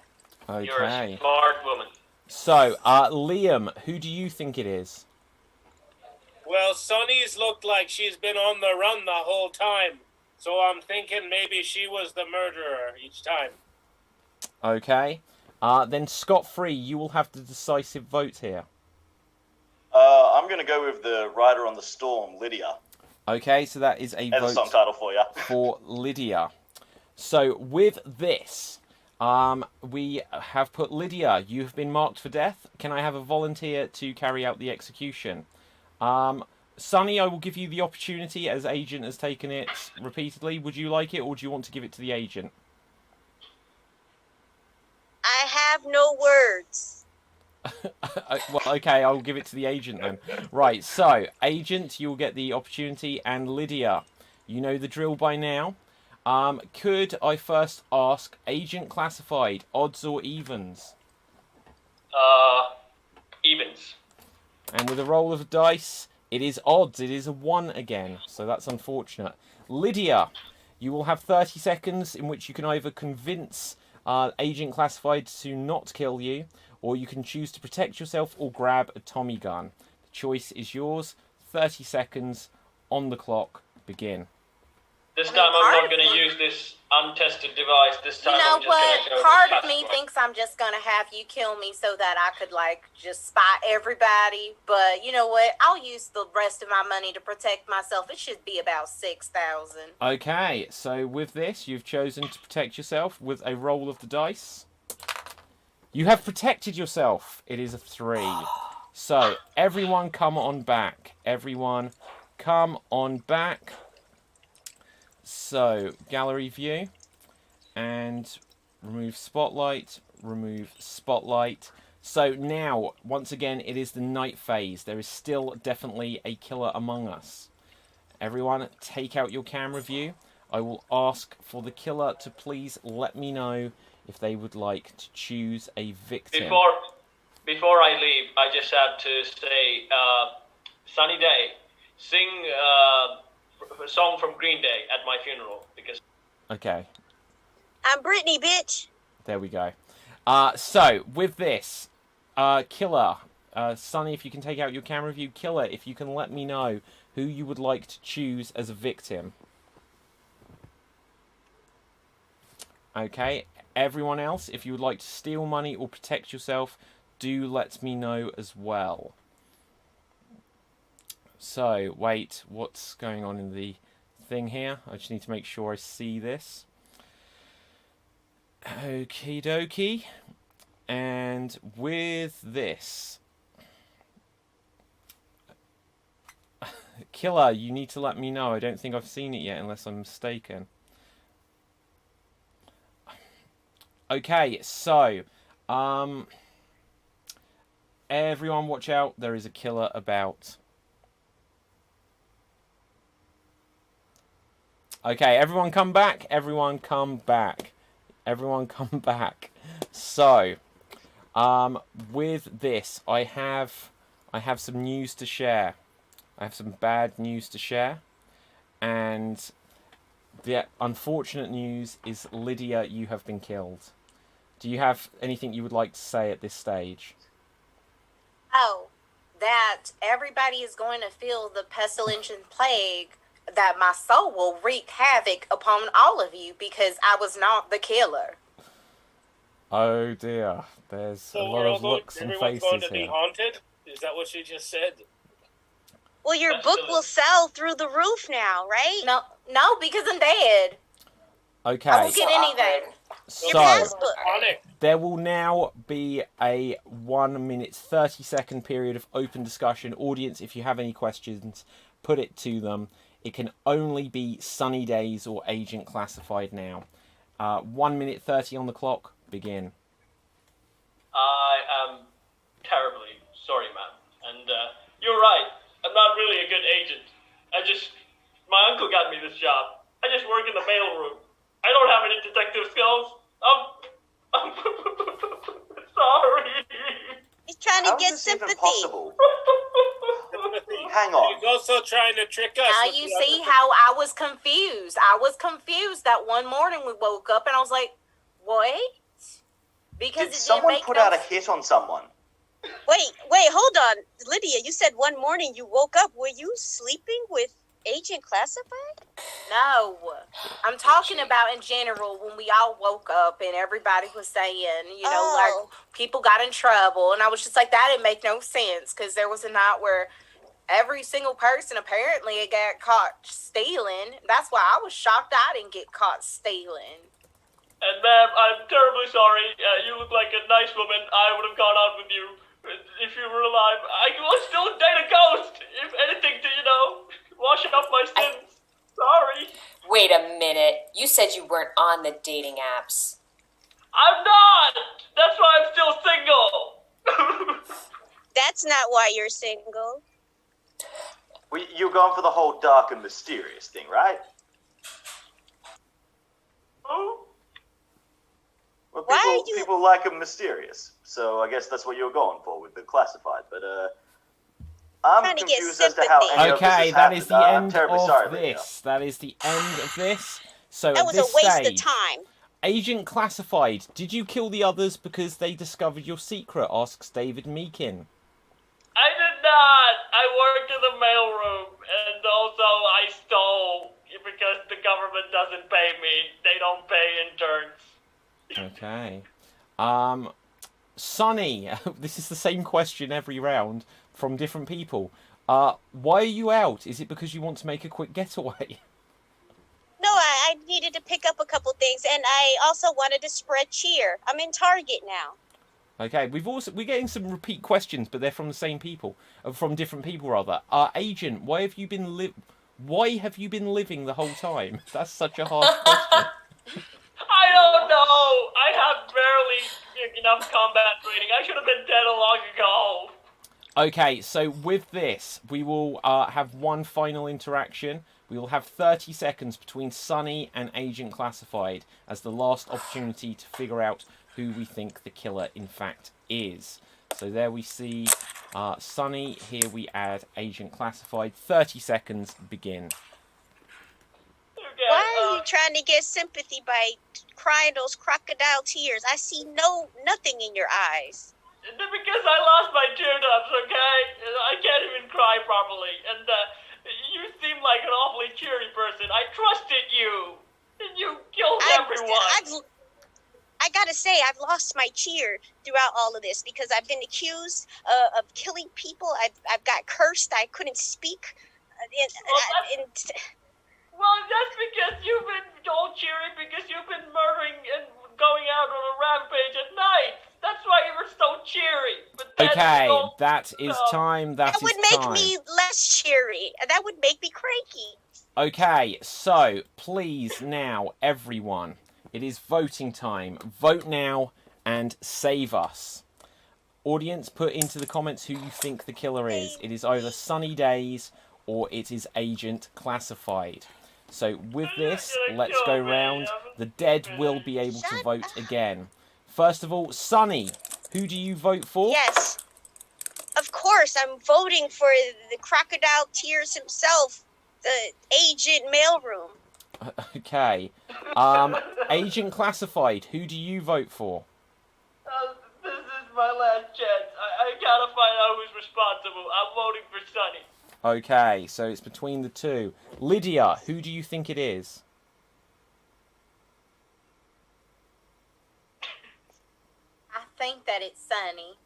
Okay. You're a smart woman. So, Liam, who do you think it is? Well, Sunny's looked like she's been on the run the whole time. So I'm thinking maybe she was the murderer each time. Okay. Then Scott-free, you will have the decisive vote here. I'm going to go with the rider on the storm, Lydia. Okay, so that is a There's vote a song title for you. for Lydia. So with this, we have put Lydia. You have been marked for death. Can I have a volunteer to carry out the execution? Sunny, I will give you the opportunity as Agent has taken it repeatedly. Would you like it, or do you want to give it to the Agent? I have no words. Well, okay, I'll give it to the Agent then. Right, so, Agent, you'll get the opportunity, and Lydia, you know the drill by now. Could I first ask, Agent Classified, odds or evens? Evens. And with a roll of dice, it is odds. It is a 1 again, so that's unfortunate. Lydia, you will have 30 seconds in which you can either convince Agent classified to not kill you, or you can choose to protect yourself or grab a Tommy gun. The choice is yours. 30 seconds on the clock. Begin. This I mean, time I'm part not of going to me- use this untested device. This time You know I'm just going to what? go Part with of me classified. thinks I'm just gonna have you kill me so that I could like just spot everybody. But you know what? I'll use the rest of my money to protect myself. It should be about 6,000. Okay, so with this, you've chosen to protect yourself with a roll of the dice. You have protected yourself. It is a 3. So, everyone come on back. Everyone come on back. So, gallery view. And remove spotlight. Remove spotlight. So now, once again, it is the night phase. There is still definitely a killer among us. Everyone, take out your camera view. I will ask for the killer to please let me know if they would like to choose a victim. Before I leave, I just have to say, Sunny Day, sing a song from Green Day at my funeral, because... Okay, I'm Brittany, bitch. there we go. So, with this, killer, Sunny, if you can take out your camera view, killer, if you can let me know who you would like to choose as a victim. Okay, everyone else, if you would like to steal money or protect yourself, do let me know as well. So, wait, what's going on in the thing here? I just need to make sure I see this. Okie dokie. And with this, killer, you need to let me know. I don't think I've seen it yet, unless I'm mistaken. Okay, so, everyone watch out. There is a killer about. Okay, everyone come back. Everyone come back. Everyone come back. So, with this, I have some news to share. I have some bad news to share. And the unfortunate news is, Lydia, you have been killed. Do you have anything you would like to say at this stage? Oh, that everybody is going to feel the pestilential plague, that my soul will wreak havoc upon all of you because I was not the killer. Oh dear, there's So a lot of looks and everyone's going faces to be here. haunted? Is that what she just said? Well, your That's book the- will sell through the roof now, right? No, because I'm dead. I Okay, won't get anything. Your so passbook. On it. there will now be a 1 minute 30-second period of open discussion. Audience, if you have any questions, put it to them. It can only be Sunny Days or Agent Classified now. 1 minute 30 on the clock. Begin. I am terribly sorry, ma'am. And you're right. I'm not really a good agent. My uncle got me this job. I just work in the mailroom. I don't have any detective skills. I'm sorry. He's trying to How get is this even sympathy. possible? Sympathy. Hang on. He's also trying to trick us. Now with you the see other- how I was confused. I was confused that one morning we woke up and I was like, wait? Because Did it didn't someone make put no out a hit on someone? Wait, hold on. Lydia, you said one morning you woke up. Were you sleeping with Agent Classified? No, I'm talking about in general when we all woke up and everybody was saying, you know, like people got in trouble, and I was just like, that didn't make no sense because there was a night where every single person apparently got caught stealing. That's why I was shocked I didn't get caught stealing. And ma'am, I'm terribly sorry. You look like a nice woman. I would have gone out with you if you were alive. I will still date a ghost, if anything, to, wash off my sins. Sorry. Wait a minute. You said you weren't on the dating apps. I'm not. That's why I'm still single. That's not why you're single. Well, you're going for the whole dark and mysterious thing, right? Oh, Well, Why people, are you- people like them mysterious, so I guess that's what you're going for with the classified. But I'm Trying to get confused as to how sympathy. any of this Okay, has that is happened. the I'm end terribly of sorry, Lydia. this. That is the end of this. So That at was this a waste stage, of time. Agent Classified, did you kill the others because they discovered your secret? Asks David Meakin. I did not. I worked in the mailroom, and also I stole because the government doesn't pay me. They don't pay interns. Okay. Sonny, this is the same question every round from different people. Why are you out? Is it because you want to make a quick getaway? No, I needed to pick up a couple things, and I also wanted to spread cheer. I'm in Target now. Okay, we're getting some repeat questions, but they're from the same people, from different people rather. Agent, why have you been living the whole time? That's such a hard question. I don't know. I have barely enough combat training. I should have been dead a long ago. Okay, so with this, we will have one final interaction. We will have 30 seconds between Sonny and Agent Classified as the last opportunity to figure out who we think the killer in fact is. So there we see Sonny. Here we add Agent Classified. 30 seconds, begin. Okay, Why are you trying to get sympathy by crying those crocodile tears? I see nothing in your eyes. Because I lost my teardrops, okay? I can't even cry properly. And you seem like an awfully cheery person. I trusted you. And you killed everyone. I gotta say, I've lost my cheer throughout all of this because I've been accused of killing people. I've got cursed. I couldn't speak. Well, that's because you've been all cheery because you've been murdering and going out on a rampage at night. That's why you were so cheery. But Okay, that is time. That would make me less cheery. That would make me cranky. Okay, so please now, everyone, it is voting time. Vote now and save us. Audience, put into the comments who you think the killer is. It is either Sunny Days or it is Agent Classified. So with this, let's go round. The dead will be able to vote again. First of all, Sunny, who do you vote for? Yes, of course. I'm voting for the crocodile tears himself, the agent mailroom. Okay. Agent Classified, who do you vote for? This is my last chance. I gotta find out who's responsible. I'm voting for Sunny. Okay, so it's between the two. Lydia, who do you think it is? I think that it's Sunny.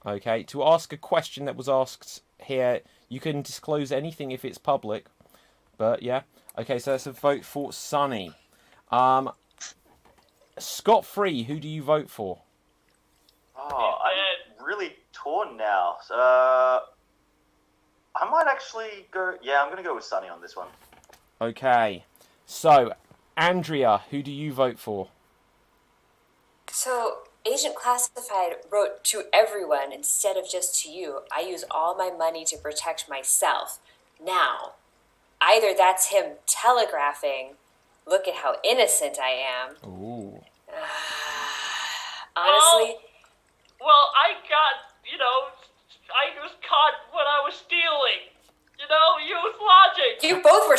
Okay, to ask a question that was asked here, you can disclose anything if it's public. But yeah. Okay, so that's a vote for Sunny. Scott Free, who do you vote for? Oh, I'm really torn now. I might actually go... Yeah, I'm going to go with Sunny on this one. Okay. So, Andrea, who do you vote for? So, Agent Classified wrote to everyone instead of just to you. I use all my money to protect myself. Now, either that's him telegraphing, look at how innocent I am. Ooh. Honestly... Well, I got, I was caught when I was stealing. Use logic. You both were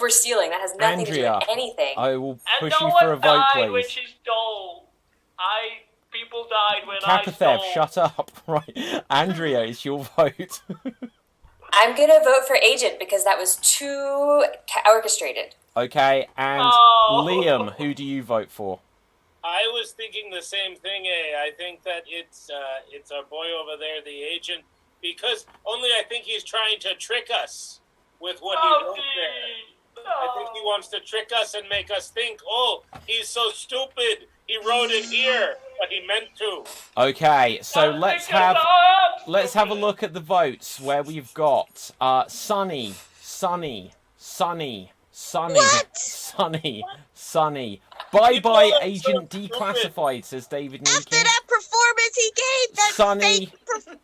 stealing. That has nothing to do Andrea, with anything. I will push and no you for a one vote, died when please. she stole. People died when Kapathev, I stole. shut up. Right. Andrea, it's your vote. I'm gonna vote for Agent because that was too orchestrated. Okay, and Oh. Liam, who do you vote for? I was thinking the same thing, I think that it's our boy over there, the agent, because only I think he's trying to trick us with what he wrote there. I think he wants to trick us and make us think, oh, he's so stupid. He wrote it here, but he meant to. Okay, so That's let's have a look at the votes where we've got Sunny, Sunny. Bye Agent Declassified, says David Meakin. After that performance he gave, that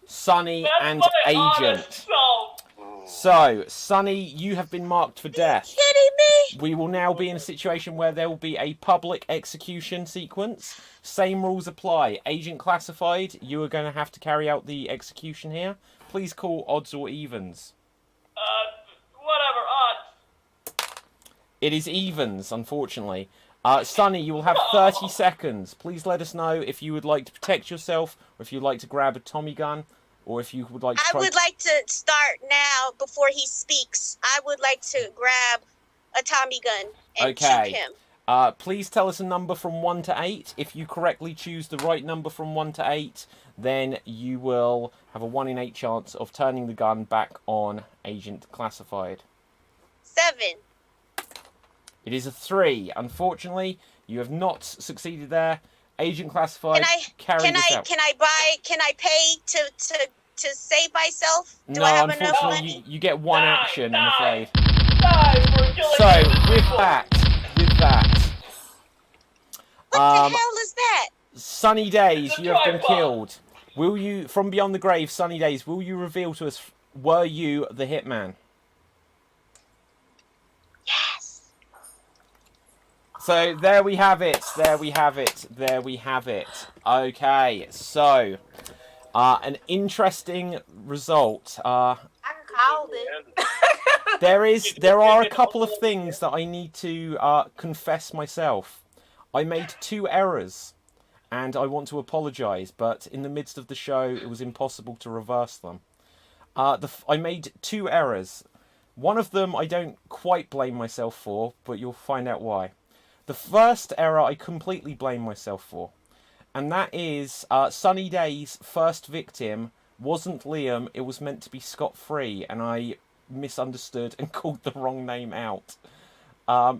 Sunny and Agent. So, Sunny, you have been marked for death. kidding me? We will now be in a situation where there will be a public execution sequence. Same rules apply. Agent Classified, you are going to have to carry out the execution here. Please call odds or evens. Whatever, odds. It is evens, unfortunately. Sunny, you will have 30 seconds. Please let us know if you would like to protect yourself, or if you'd like to grab a Tommy gun, or if you would like to I try... would like to start now before he speaks. I would like to grab a Tommy gun and shoot him. Please tell us a number from 1 to 8. If you correctly choose the right number from 1 to 8, then you will have a 1 in 8 chance of turning the gun back on Agent Classified. 7. It is a 3. Unfortunately, you have not succeeded there. Agent Classified, carry this out. Can I pay to save myself? Do No, I have enough unfortunately, money? you get one action, I'm afraid. Die So, with that, What the hell is that? Sunny Days, It's a you have been drive-by. killed. Will you, from beyond the grave, Sunny Days, will you reveal to us, were you the hitman? Yes. So, there we have it, Okay, so, an interesting result. I called it. There are a couple of things that I need to confess myself. I made 2 errors, and I want to apologise, but in the midst of the show, it was impossible to reverse them. I made 2 errors. One of them I don't quite blame myself for, but you'll find out why. The first error I completely blame myself for, and that is Sunny Day's first victim wasn't Liam, it was meant to be scot-free, and I misunderstood and called the wrong name out.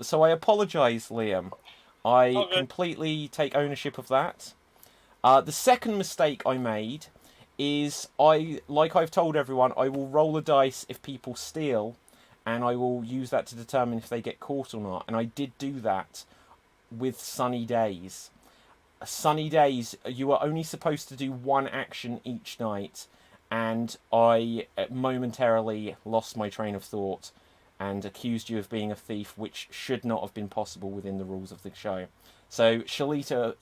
So I apologise, Liam. I completely take ownership of that. The second mistake I made is, like I've told everyone, I will roll a dice if people steal, and I will use that to determine if they get caught or not. And I did do that with Sunny Days. Sunny Days, you are only supposed to do 1 action each night, and I momentarily lost my train of thought and accused you of being a thief, which should not have been possible within the rules of the show. So, Shalita,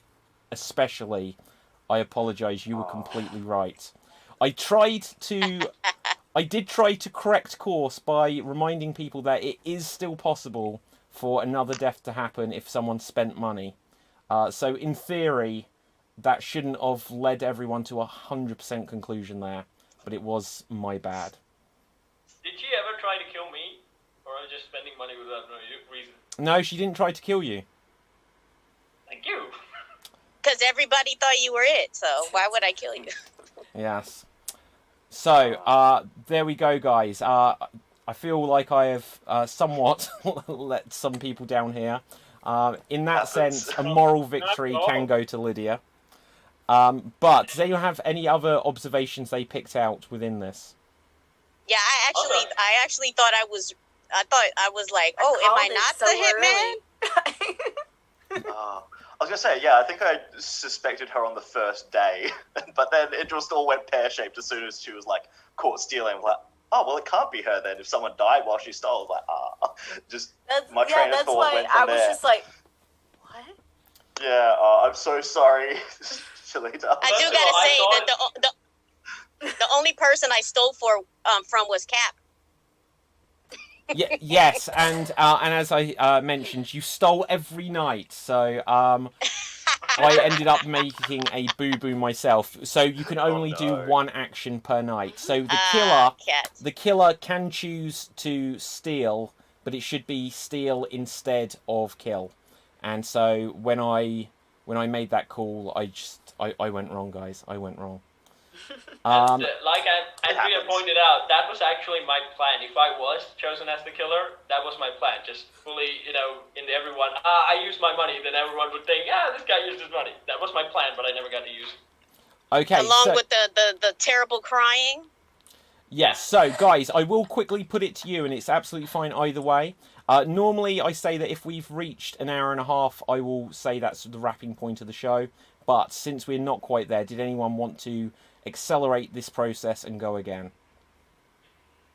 especially, I apologise, you were completely right. I did try to correct course by reminding people that it is still possible for another death to happen if someone spent money. So, in theory, that shouldn't have led everyone to a 100% conclusion there, but it was my bad. Did she ever try to kill me? Or am I just spending money without no reason? No, she didn't try to kill you. Thank you. Because everybody thought you were it, so why would I kill you? Yes. So, there we go, guys. I feel like I have somewhat let some people down here. In that sense, a moral victory can go to Lydia. But does anyone have any other observations they picked out within this? Yeah, I actually thought I was like, oh, am I not the hitman? I was gonna say, yeah, I think I suspected her on the first day, but then it just all went pear-shaped as soon as she was like caught stealing. Like, oh well, it can't be her then. If someone died while she stole, just my train of thought went from there. I was just like, what? Yeah, I'm so sorry, Shalita. I do gotta say that the only person I stole from was Cap. Yes, and as I mentioned, you stole every night, so I ended up making a boo-boo myself. So you can only do 1 action per night. So the killer can choose to steal, but it should be steal instead of kill. And so when I made that call, I went wrong, guys. I went wrong. Like Andrea pointed out, that was actually my plan. If I was chosen as the killer, that was my plan. Just fully, in everyone, I used my money, then everyone would think, this guy used his money. That was my plan, but I never got to use it. Okay. Along with the terrible crying. Yes, so guys, I will quickly put it to you, and it's absolutely fine either way. Normally, I say that if we've reached an hour and a half, I will say that's the wrapping point of the show. But since we're not quite there, did anyone want to accelerate this process and go again?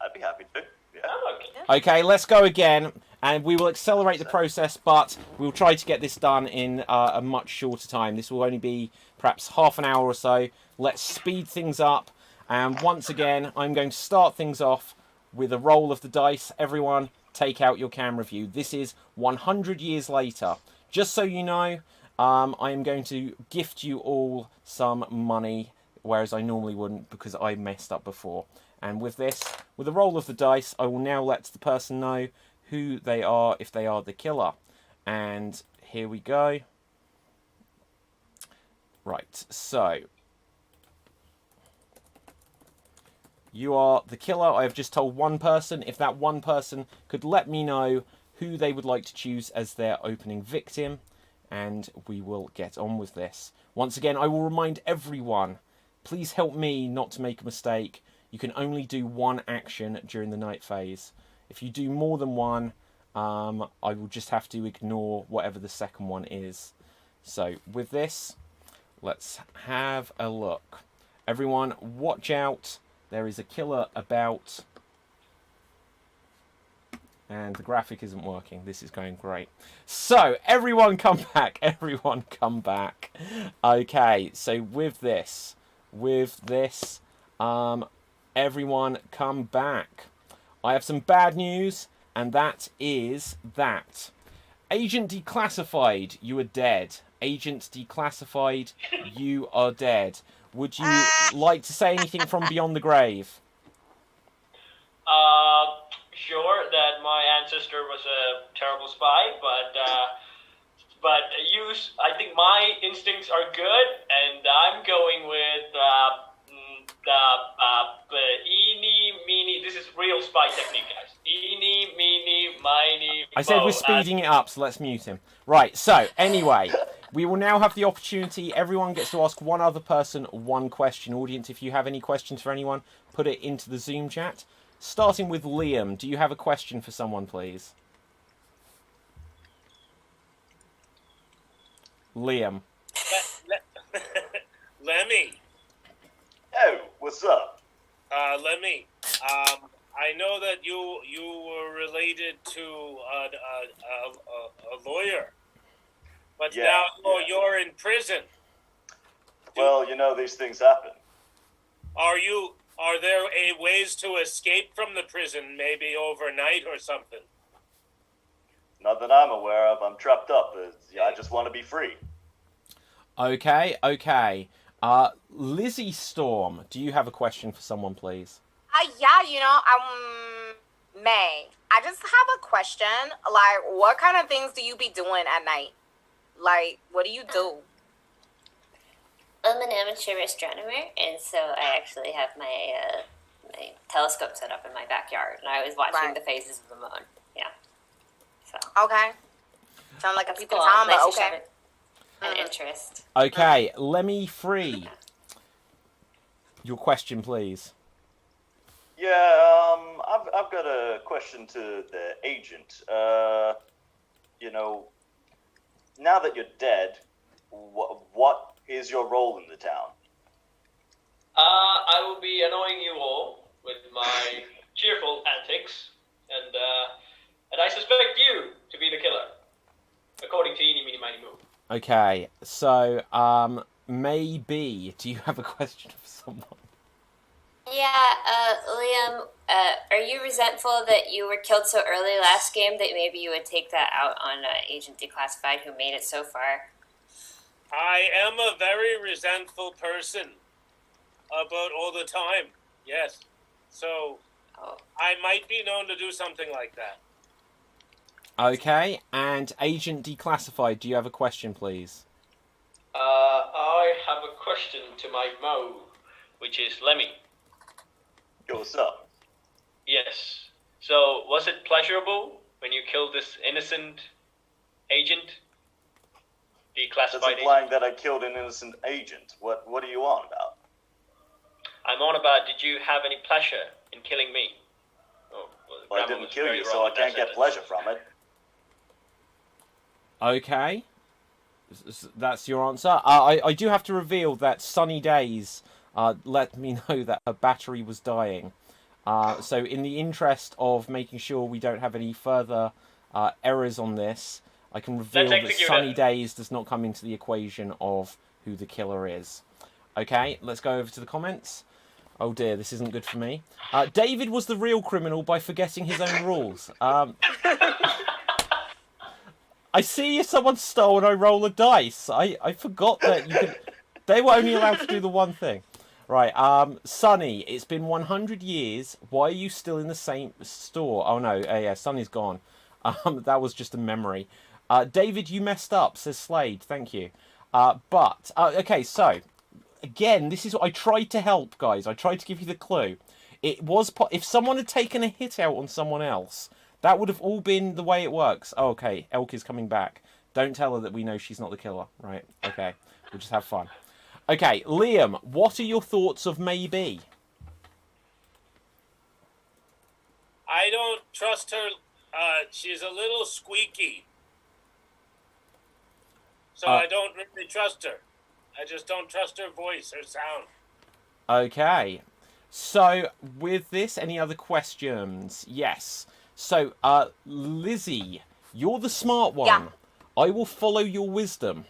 I'd be happy to. Yeah. Okay, let's go again, and we will accelerate the process, but we'll try to get this done in a much shorter time. This will only be perhaps half an hour or so. Let's speed things up, and once again, I'm going to start things off with a roll of the dice. Everyone, take out your camera view. This is 100 years later. just so you know, I am going to gift you all some money, whereas I normally wouldn't because I messed up before. And with this, with a roll of the dice, I will now let the person know who they are if they are the killer. And here we go. Right, so you are the killer. I have just told one person. If that one person could let me know who they would like to choose as their opening victim, and we will get on with this. Once again, I will remind everyone, please help me not to make a mistake. You can only do one action during the night phase. If you do more than one, I will just have to ignore whatever the second one is. So with this, let's have a look. Everyone, watch out. There is a killer about. And the graphic isn't working. This is going great. So, everyone come back. Everyone come back. Okay, so with this, everyone come back. I have some bad news, and that is that. Agent Declassified, you are dead. Agent Declassified, you are dead. Would you like to say anything from beyond the grave? Sure that my ancestor was a terrible spy, but I think my instincts are good, and I'm going with eeny, meeny. This is real spy technique, guys. Eeny, meeny, miny, I said moe. we're speeding it up, so let's mute him. Right, so, anyway, we will now have the opportunity. Everyone gets to ask one other person one question. Audience, if you have any questions for anyone, put it into the Zoom chat. Starting with Liam, do you have a question for someone, please? Liam. Lemmy. Oh, what's up? Lemmy. I know that you were related to a lawyer, but now you're in prison. Well, you know, these things happen. Are there ways to escape from the prison, maybe overnight or something? Not that I'm aware of. I'm trapped up. I just want to be free. Okay. Lizzie Storm, do you have a question for someone, please? May. I just have a question. Like, what kind of things do you be doing at night? Like, what do you do? I'm an amateur astronomer, and so I actually have my my telescope set up in my backyard, and I was watching the phases of the moon. Yeah. So. Okay. Sound like a people cool. time, Nice but to okay. show an interest. Okay, Lemmy Free. Your question, please. Yeah, I've got a question to the agent. You know, now that you're dead, what is your role in the town? I will be annoying you all with my cheerful antics, and I suspect you to be the killer, according to Eeny, Meeny, Miny, Moo. Okay, so, maybe, do you have a question for someone? Yeah, Liam, are you resentful that you were killed so early last game that maybe you would take that out on Agent Declassified who made it so far? I am a very resentful person about all the time. Yes. So I might be known to do something like that. Okay, and Agent Declassified, do you have a question, please? I have a question to my Mo, which is Lemmy. Yo, what's up? Yes. So, was it pleasurable when you killed this innocent agent? That's Declassified implying agent? that I killed an innocent agent. What are you on about? I'm on about, did you have any pleasure in killing me? Oh, Well, I didn't kill you, so I can't get pleasure from it. Okay. That's your answer. I do have to reveal that Sunny Days let me know that her battery was dying. So in the interest of making sure we don't have any further errors on this, I can reveal that Sunny Days does not come into the equation of who the killer is. Okay, let's go over to the comments. Oh dear, this isn't good for me. David was the real criminal by forgetting his own rules. I see if someone stole and I roll a dice. I forgot that you could. They were only allowed to do the one thing. Right, Sonny, it's been 100 years. Why are you still in the same store? Oh no, yeah, Sonny's gone. That was just a memory. David, you messed up, says Slade. Thank you. Okay, so again, this is what I tried to help, guys. I tried to give you the clue. It was if someone had taken a hit out on someone else, that would have all been the way it works. Oh, okay, Elk is coming back. Don't tell her that we know she's not the killer, right? Okay, we'll just have fun. Okay, Liam, what are your thoughts of maybe? I don't trust her. She's a little squeaky. So I don't really trust her. I just don't trust her voice, her sound. Okay. So, with this, any other questions? Yes. So, Lizzie, you're the smart one. Yeah. I will follow your wisdom,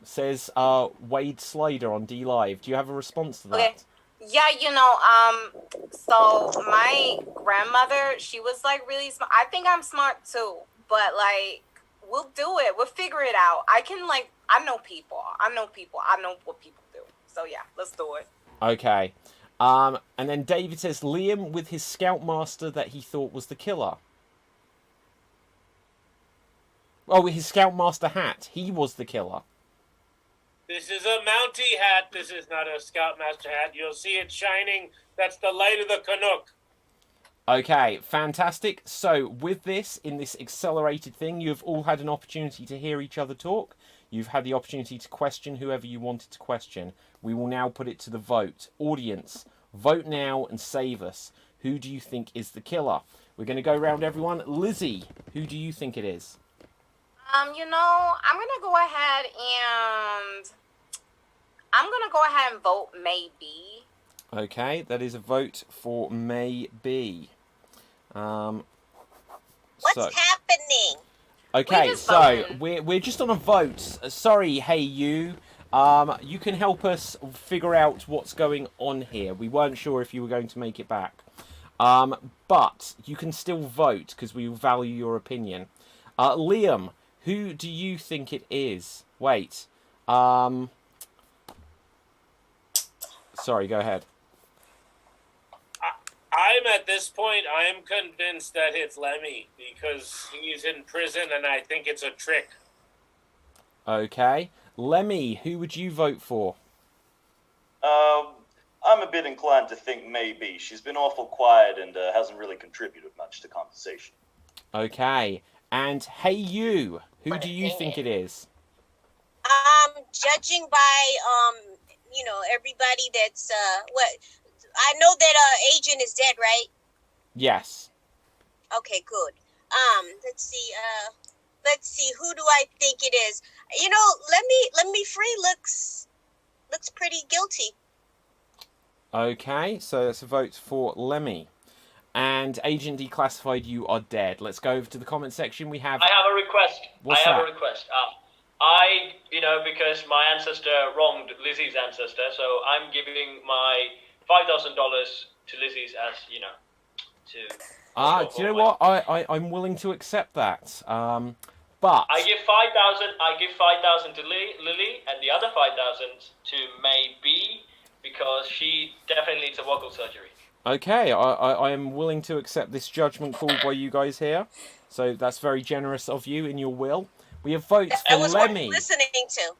says Wade Slader on D Live. Do you have a response to that? Okay. Yeah, so my grandmother, she was like really smart. I think I'm smart too, but like, we'll do it. We'll figure it out. I know people. I know what people do. So yeah, let's do it. Okay. And then David says Liam with his scoutmaster that he thought was the killer. Oh, with his scoutmaster hat. He was the killer. This is a Mountie hat. This is not a Scoutmaster hat. You'll see it shining. That's the light of the Canuck. Okay, fantastic. So, with this, in this accelerated thing, you've all had an opportunity to hear each other talk. You've had the opportunity to question whoever you wanted to question. We will now put it to the vote. Audience, vote now and save us. Who do you think is the killer? We're going to go around everyone. Lizzie, who do you think it is? I'm gonna go ahead and vote maybe. Okay, that is a vote for maybe. What's happening? Okay, so we're just on a vote. Sorry, hey you. You can help us figure out what's going on here. We weren't sure if you were going to make it back. But you can still vote because we value your opinion. Liam, who do you think it is? Wait. Sorry, go ahead. I'm at this point, I am convinced that it's Lemmy because he's in prison and I think it's a trick. Okay. Lemmy, who would you vote for? I'm a bit inclined to think maybe. She's been awful quiet and hasn't really contributed much to conversation. Okay. And hey you, who do you think it is? Judging by everybody that's I know that agent is dead, right? Yes. Okay, good. Let's see, who do I think it is? Let me free looks pretty guilty. Okay, so that's a vote for Lemmy. And Agent Declassified, you are dead. Let's go over to the comment section. I have a request. What's I have that? a request. Because my ancestor wronged Lizzie's ancestor, so I'm giving my $5,000 to Lizzie's as, to... do you know what? I'm willing to accept that. But... I give 5,000 to Lily, and the other 5,000 to May B, because she definitely needs a vocal surgery. Okay, I am willing to accept this judgment call by you guys here. So that's very generous of you in your will. We have votes for Lemmy. Listening to.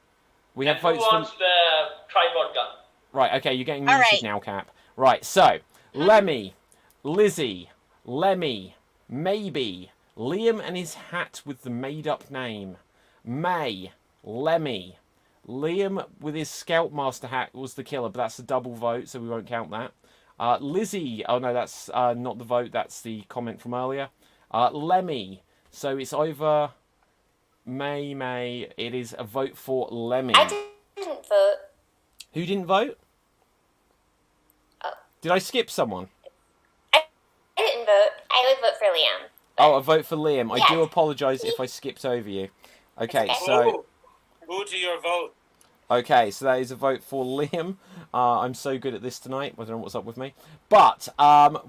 We have who votes wants for... the tripod gun? Right, okay, you're getting All muted right. now, Cap. Right, so, Lemmy, Lizzie, Lemmy, Maybe, Liam and his hat with the made-up name, May, Lemmy, Liam with his Scoutmaster hat was the killer, but that's a double vote, so we won't count that. Lizzie, oh no, that's not the vote, that's the comment from earlier. Lemmy, so it's over May, it is a vote for Lemmy. I didn't vote. Who didn't vote? Oh. Did I skip someone? I didn't vote. I would vote for Liam. Oh, a vote for Liam. I Yes. do apologise if I skipped over you. Okay, so Who to your vote? okay, so that is a vote for Liam. I'm so good at this tonight. I don't know what's up with me. But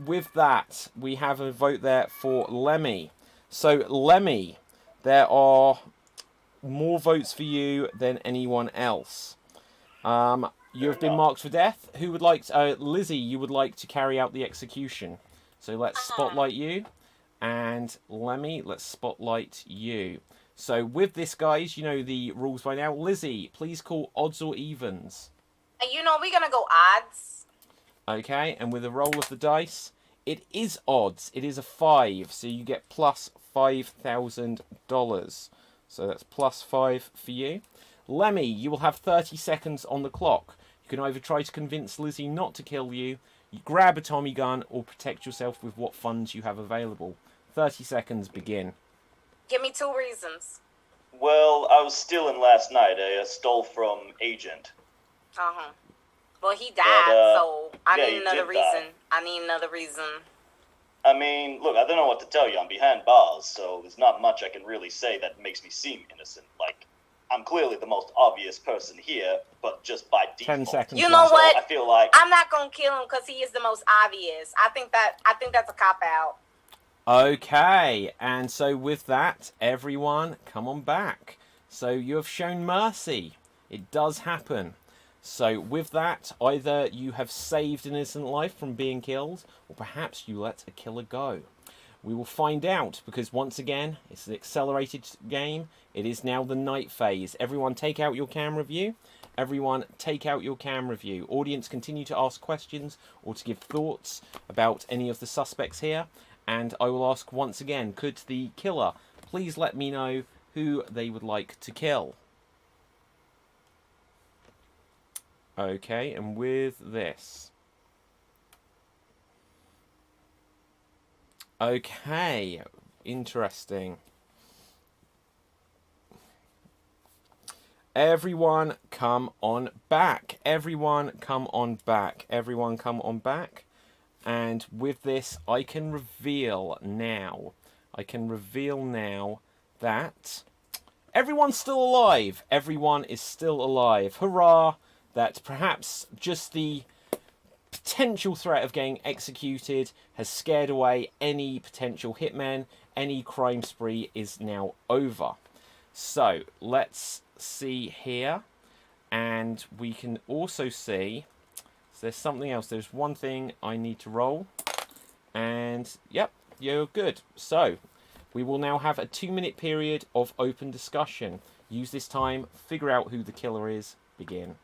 with that, we have a vote there for Lemmy. So Lemmy, there are more votes for you than anyone else. You have been marked for death. Who would like to, Lizzie, you would like to carry out the execution. So let's spotlight you. And Lemmy, let's spotlight you. So with this, guys, you know the rules by now. Lizzie, please call odds or evens. You know, we're going to go odds. Okay, and with a roll of the dice, it is odds. It is a 5, so you get plus $5,000. So that's plus 5 for you. Lemmy, you will have 30 seconds on the clock. You can either try to convince Lizzie not to kill you, grab a Tommy gun, or protect yourself with what funds you have available. 30 seconds begin. Give me 2 reasons. Well, I was stealing last night. I stole from Agent. Uh-huh. Well, he died, so I need another reason. Die. I need another reason. I mean, look, I don't know what to tell you. I'm behind bars, so there's not much I can really say that makes me seem innocent. Like, I'm clearly the most obvious person here, but just by default. 10 seconds. You know what? So I feel like I'm not gonna kill him because he is the most obvious. I think that's a cop out. Okay, and so with that, everyone, come on back. So you have shown mercy. It does happen. So with that, either you have saved an innocent life from being killed, or perhaps you let a killer go. We will find out, because once again, it's an accelerated game. It is now the night phase. Everyone take out your camera view. Everyone take out your camera view. Audience, continue to ask questions or to give thoughts about any of the suspects here. And I will ask once again, could the killer please let me know who they would like to kill? Okay, and with this. Okay, interesting. Everyone come on back. Everyone come on back. Everyone come on back. And with this, I can reveal now. That everyone's still alive. Everyone is still alive. Hurrah! That perhaps just the potential threat of getting executed has scared away any potential hitmen. Any crime spree is now over. So let's see here, and we can also see there's something else. There's one thing I need to roll, and yep, you're good. So we will now have a 2-minute period of open discussion. Use this time, figure out who the killer is, begin.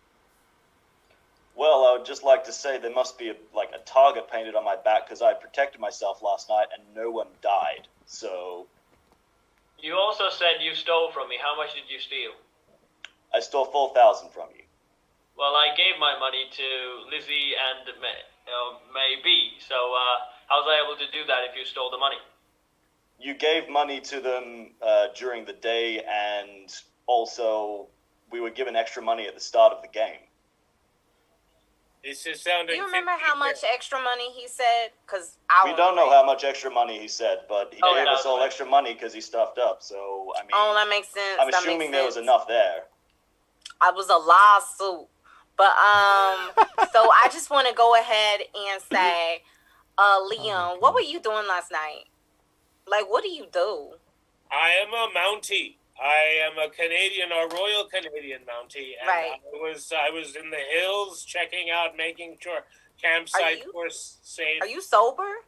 Well, I would just like to say there must be a target painted on my back because I protected myself last night and no one died. So You also said you stole from me. How much did you steal? I stole 4,000 from you. Well, I gave my money to Lizzie and May B. So how was I able to do that if you stole the money? You gave money to them during the day, and also we were given extra money at the start of the game. This is sounding. Do you remember how much extra money he said? Because we don't know how much extra money he said, but he gave us all extra money because he stuffed up. So I mean, that makes sense. I'm assuming there was enough there. I was a lawsuit, but so I just want to go ahead and say, Leon, what were you doing last night? Like, what do you do? I am a Mountie. I am a Canadian, a Royal Canadian Mountie, and Right. I was in the hills checking out, making sure campsites were safe. Are you sober?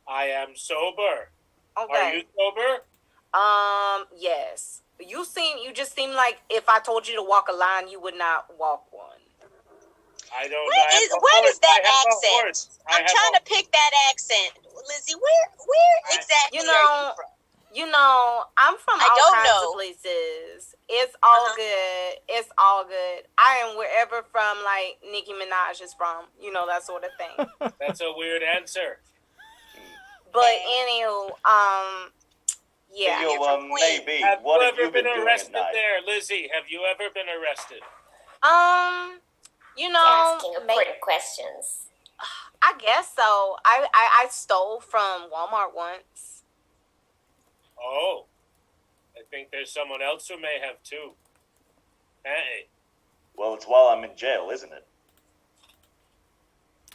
I am sober. Okay. Are you sober? Yes. You just seem like if I told you to walk a line, you would not walk one. I don't. What is that accent? I'm trying to pick that accent, Lizzie. Where exactly are you from? You know, I'm from all kinds of places. It's all good. It's all good. I am wherever from, like, Nicki Minaj is from. You know, that sort of thing. That's a weird answer. But anywho, yeah. Maybe. Have What you have you ever been been doing arrested at night? there, Lizzie? Have you ever been arrested? You know, Asking important questions. I guess so. I stole from Walmart once. Oh, I think there's someone else who may have too. Hey. Well, it's while I'm in jail, isn't it?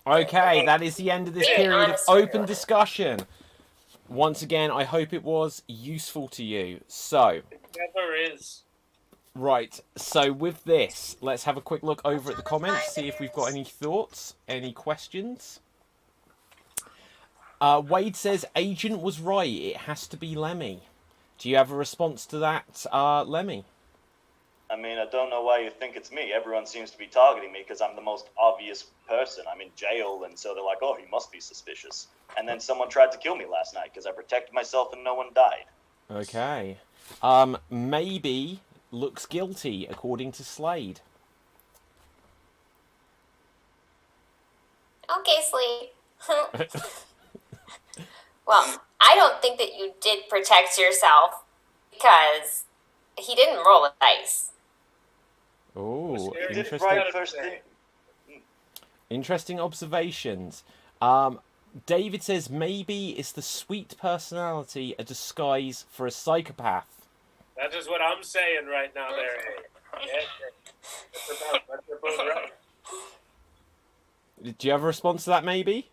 Okay, that is the end of this period of open discussion. Once again, I hope it was useful to you. So, It never is. Right, so with this, let's have a quick look over at the comments, see if we've got any thoughts, any questions. Wade says, Agent was right, it has to be Lemmy. Do you have a response to that, Lemmy? I mean, I don't know why you think it's me. Everyone seems to be targeting me because I'm the most obvious person. I'm in jail, and so they're like, oh, he must be suspicious. And then someone tried to kill me last night because I protected myself and no one died. Okay. Maybe looks guilty, according to Slade. Okay, Slade. Well, I don't think that you did protect yourself because he didn't roll a dice. Oh, You did it interesting. right first thing. Interesting observations. David says maybe it's the sweet personality a disguise for a psychopath. That is what I'm saying right now there. Yes. That's both right. Do you have a response to that, maybe?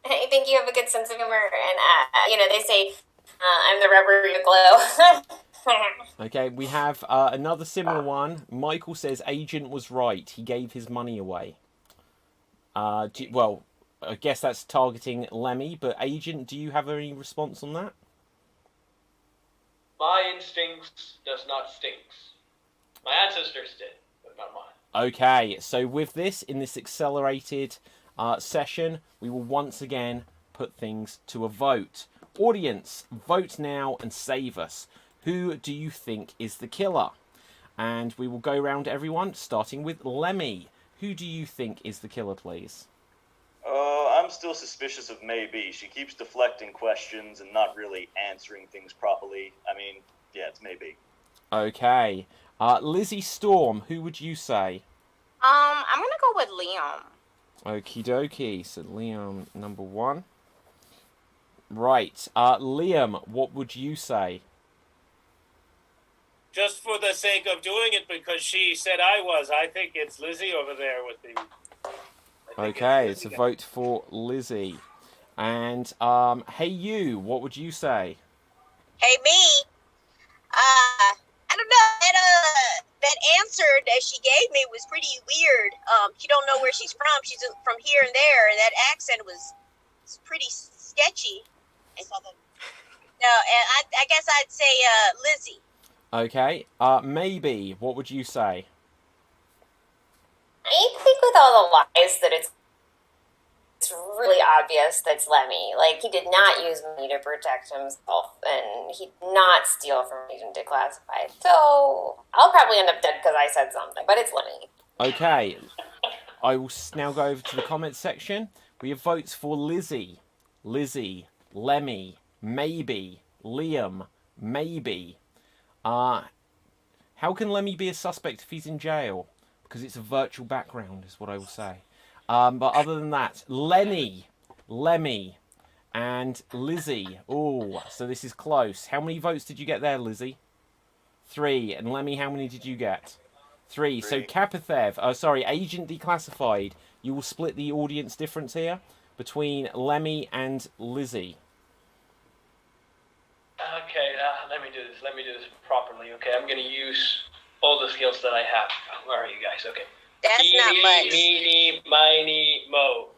I think you have a good sense of humor, and they say I'm the rubber you glow. Okay, we have another similar one. Michael says Agent was right. He gave his money away. Well, I guess that's targeting Lemmy, but Agent, do you have any response on that? My instincts does not stinks. My ancestors did, but not mine. Okay, so with this, in this accelerated session, we will once again put things to a vote. Audience, vote now and save us. Who do you think is the killer? And we will go around everyone, starting with Lemmy. Who do you think is the killer, please? I'm still suspicious of Maybe. She keeps deflecting questions and not really answering things properly. I mean, yeah, it's Maybe. Okay. Lizzie Storm, who would you say? I'm gonna go with Liam. Okie dokie. So Liam, number one. Right. Liam, what would you say? Just for the sake of doing it, because she said I was, I think it's Lizzie over there with the... Okay, it's a vote for Lizzie. And, hey you, what would you say? Hey, me. I don't know. That answer that she gave me was pretty weird. She don't know where she's from. She's from here and there, and that accent was pretty sketchy. And so I guess I'd say Lizzie. Okay, maybe, what would you say? I think with all the lies that it's really obvious that's Lemmy. Like, he did not use money to protect himself, and he did not steal from Agent Declassified. So, I'll probably end up dead because I said something, but it's Lemmy. Okay, I will now go over to the comments section. We have votes for Lizzie, Lemmy, maybe, Liam, maybe. How can Lemmy be a suspect if he's in jail? Because it's a virtual background, is what I will say. But other than that, Lemmy, and Lizzie. Oh, so this is close. How many votes did you get there, Lizzie? 3. And Lemmy, how many did you get? 3. So Kapithev, Agent Declassified. You will split the audience difference here between Lemmy and Lizzie. Okay, let me do this properly. Okay, I'm going to use all the skills that I have. Where are you guys? Okay. That's not much. Meeny, miny, mo.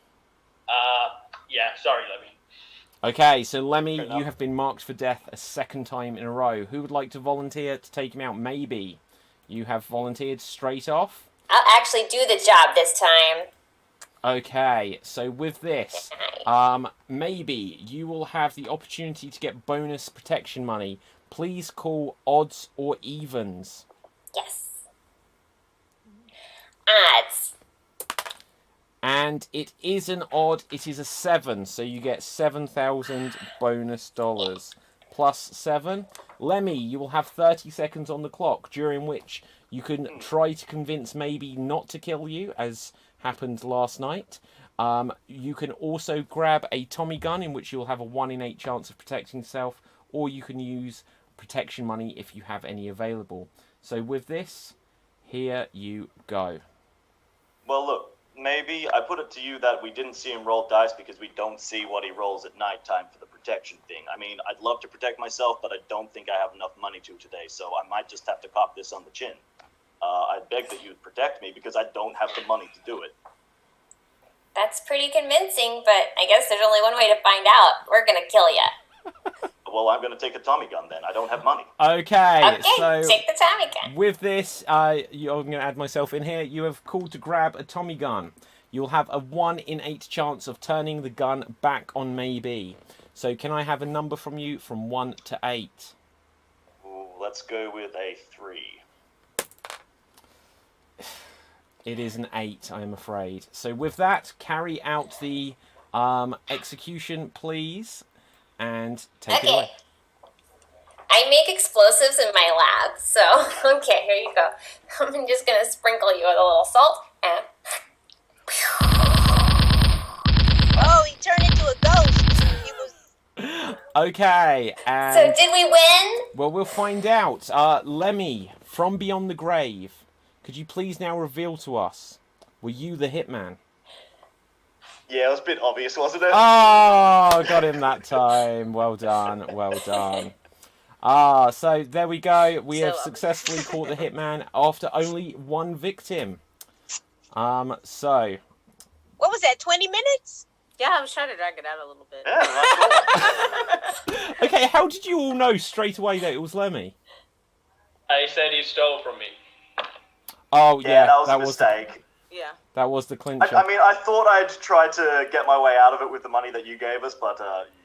Yeah, sorry, Lemmy. Okay, so Lemmy, you have been marked for death a second time in a row. Who would like to volunteer to take him out? Maybe. You have volunteered straight off. I'll actually do the job this time. Okay, so with this, maybe you will have the opportunity to get bonus protection money. Please call odds or evens. Yes. Odds. And it is an odd, it is a 7, so you get 7,000 bonus dollars. Plus 7. Lemmy, you will have 30 seconds on the clock, during which you can try to convince maybe not to kill you, as happened last night. You can also grab a Tommy gun, in which you'll have a 1 in 8 chance of protecting yourself, or you can use protection money if you have any available. So with this, here you go. Well, look, maybe I put it to you that we didn't see him roll dice because we don't see what he rolls at nighttime for the protection. protection thing. I mean, I'd love to protect myself, but I don't think I have enough money to today, so I might just have to cop this on the chin. I beg that you'd protect me because I don't have the money to do it. That's pretty convincing, but I guess there's only one way to find out. We're gonna kill you. Well, I'm going to take a Tommy gun then. I don't have money. Okay, Okay, so take the Tommy gun. with this, I'm going to add myself in here. You have called to grab a Tommy gun. You'll have a 1 in 8 chance of turning the gun back on maybe. So can I have a number from you from 1 to 8? Ooh, let's go with a 3. It is an 8, I am afraid. So with that, carry out the execution, please, and take it away. I make explosives in my lab, so okay, here you go. I'm just gonna sprinkle you with a little salt and. Oh, he turned into a ghost. He was. Okay, and So did we win? well, we'll find out. Lemmy from Beyond the Grave, could you please now reveal to us, were you the hitman? Yeah, it was a bit obvious, wasn't it? Oh, got him that time. Well done, well done. So there we go. We have successfully caught the hitman after only 1 victim. So What was that, 20 minutes? Yeah, I was trying to drag it out a little bit. Yeah, that's cool. okay, how did you all know straight away that it was Lemmy? I said he stole from me. Oh Yeah, yeah, that was a mistake. Yeah. That was the clincher. I mean, I thought I'd try to get my way out of it with the money that you gave us, but...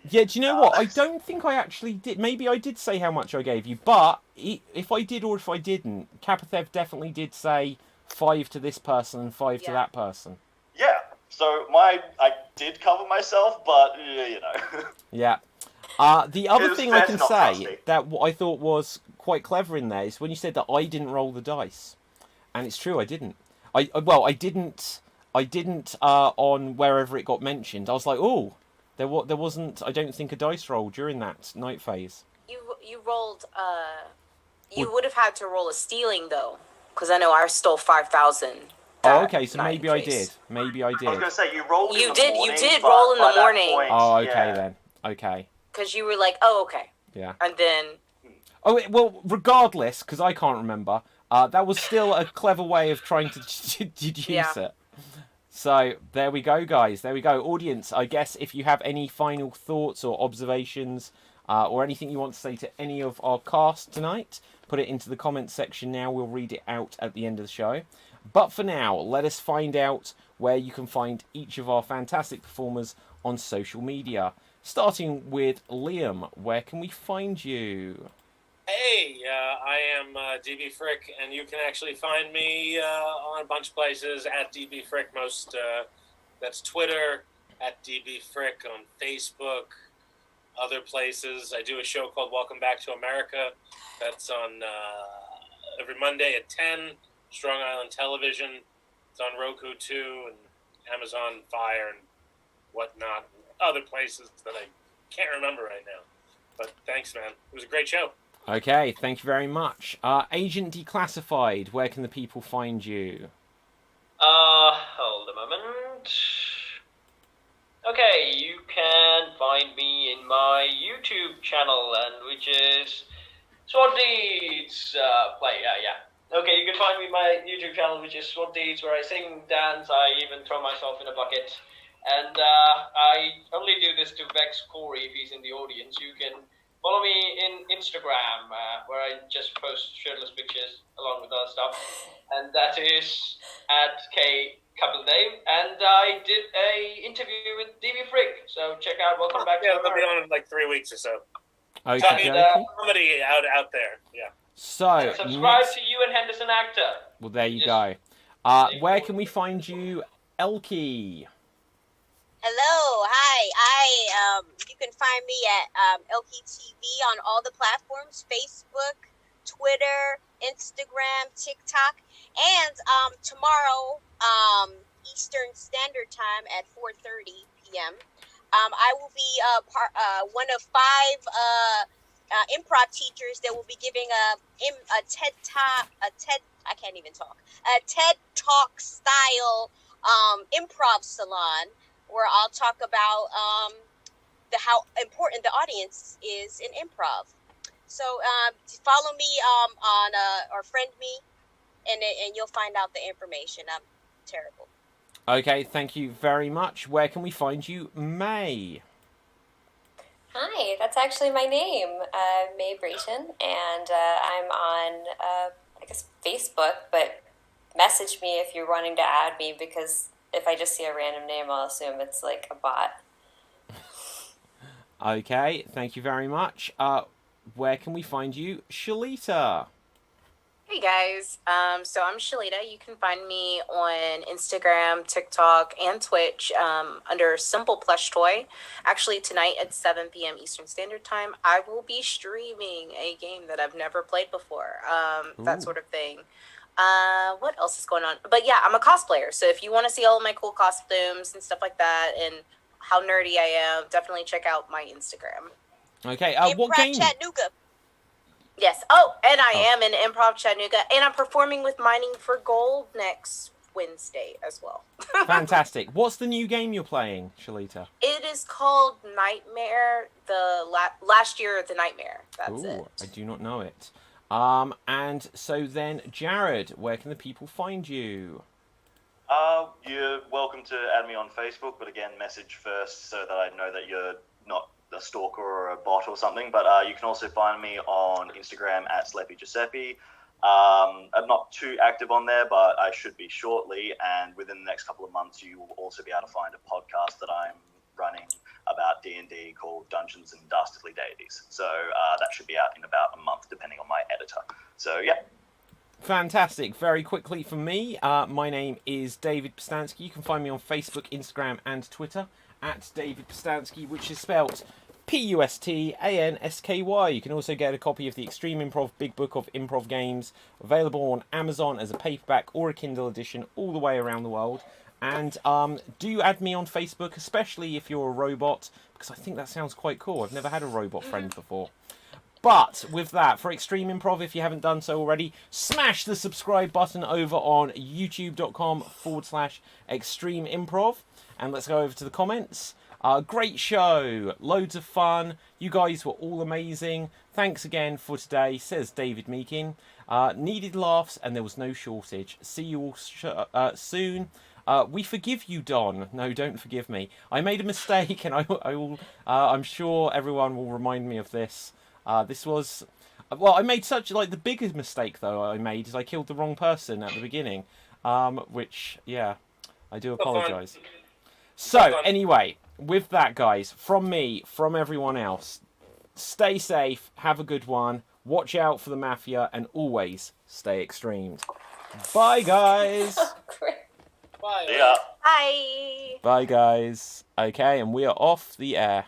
Yeah, do you know what? I don't think I actually did. Maybe I did say how much I gave you, but if I did or if I didn't, Kapathev definitely did say 5 to this person and 5 to that person. Yeah, so I did cover myself, but, you know. Yeah. The other was thing fair I to can not trust say me. that what I thought was quite clever in there is when you said that I didn't roll the dice. And it's true, I didn't. I didn't on wherever it got mentioned. I was like, oh, there wasn't, I don't think, a dice roll during that night phase. You rolled. You would have had to roll a stealing though, because I know I stole 5,000. Oh, okay, so maybe I did. Maybe I I was did. going to say, you rolled You in the did- you morning, did but roll in the by that morning. point, Oh, okay yeah. then. Okay. Because you were like, oh, okay. Yeah. And then Oh, well, regardless, because I can't remember, that was still a clever way of trying to deduce it. So, there we go, guys. There we go. Audience, I guess if you have any final thoughts or observations or anything you want to say to any of our cast tonight, put it into the comments section now. We'll read it out at the end of the show. But for now, let us find out where you can find each of our fantastic performers on social media. Starting with Liam, where can we find you? Hey, I am DB Frick, and you can actually find me on a bunch of places at DB Frick. That's Twitter, at DB Frick, on Facebook, other places. I do a show called Welcome Back to America. That's on every Monday at 10, Strong Island Television. It's on Roku too, and Amazon Fire and whatnot, and other places that I can't remember right now. But thanks, man. It was a great show. Okay, thank you very much. Agent Declassified, where can the people find you? Hold a moment. Okay, you can find me in my YouTube channel, and which is SWAT Deeds. Okay, you can find me in my YouTube channel, which is SWAT Deeds, where I sing, dance, I even throw myself in a bucket. And I only do this to vex Corey if he's in the audience. You can follow me in Instagram, where I just post shirtless pictures along with other stuff. And that is at KCoupleName. And I did a interview with DB Frick. So check out Welcome Back to Yeah, I'll be America. on in like 3 weeks or so. Okay, Comedy out there, yeah. So, Subscribe next, to you and Henderson Actor. well, there you Just- go. Where can we find you, Elkie? Hello, hi. You can find me at Elkie TV on all the platforms: Facebook, Twitter, Instagram, TikTok, and tomorrow, Eastern Standard Time at 4:30 p.m. I will be one of 5 improv teachers that will be giving a TED Talk style improv salon, where I'll talk about how important the audience is in improv. So follow me on or friend me, and you'll find out the information. I'm terrible. Okay, thank you very much. Where can we find you, May? Hi, that's actually my name, May Brayton, and I'm on, I guess, Facebook, but message me if you're wanting to add me, because if I just see a random name, I'll assume it's like a bot. Okay, thank you very much. Where can we find you, Shalita? Hey guys, so I'm Shalita. You can find me on Instagram, TikTok, and Twitch under Simple Plush Toy. Actually, tonight at 7 p.m. Eastern Standard Time, I will be streaming a game that I've never played before, that sort of thing. What else is going on? But yeah, I'm a cosplayer, so if you want to see all of my cool costumes and stuff like that and how nerdy I am, definitely check out my Instagram. Okay, what Improv game? Chattanooga. Yes. Oh, and I am in Improv Chattanooga, and I'm performing with Mining for Gold next Wednesday as well. Fantastic. What's the new game you're playing, Shalita? It is called Nightmare. The last year of the Nightmare. That's it. I do not know it. And so then, Jared, where can the people find you? You're welcome to add me on Facebook, but again, message first so that I know that you're not a stalker or a bot or something. But you can also find me on Instagram at SleppyGiuseppe. I'm not too active on there, but I should be shortly. And within the next couple of months, you will also be able to find a podcast that I'm running about D&D called Dungeons and Dastardly Deities. So that should be out in about a month, depending on my editor. So yeah. Fantastic. Very quickly for me, my name is David Postansky. You can find me on Facebook, Instagram, and Twitter at David Postansky, which is spelt Pustansky. You can also get a copy of the Extreme Improv Big Book of Improv Games, available on Amazon as a paperback or a Kindle edition all the way around the world. And do add me on Facebook, especially if you're a robot, because I think that sounds quite cool. I've never had a robot friend before. But with that, for Extreme Improv, if you haven't done so already, smash the subscribe button over on youtube.com/Extreme Improv. And let's go over to the comments. Great show, loads of fun. You guys were all amazing. Thanks again for today, says David Meakin. Needed laughs and there was no shortage. See you all soon. We forgive you, Don. No, don't forgive me. I made a mistake, and I'm sure everyone will remind me of this. This was, well, I made the biggest mistake though I made is I killed the wrong person at the beginning, which, yeah, I do apologise. So, anyway, with that, guys, from me, from everyone else, stay safe, have a good one, watch out for the Mafia, and always stay extremed. Bye, guys! Bye. Yeah. Bye. Bye, guys. Okay, and we are off the air.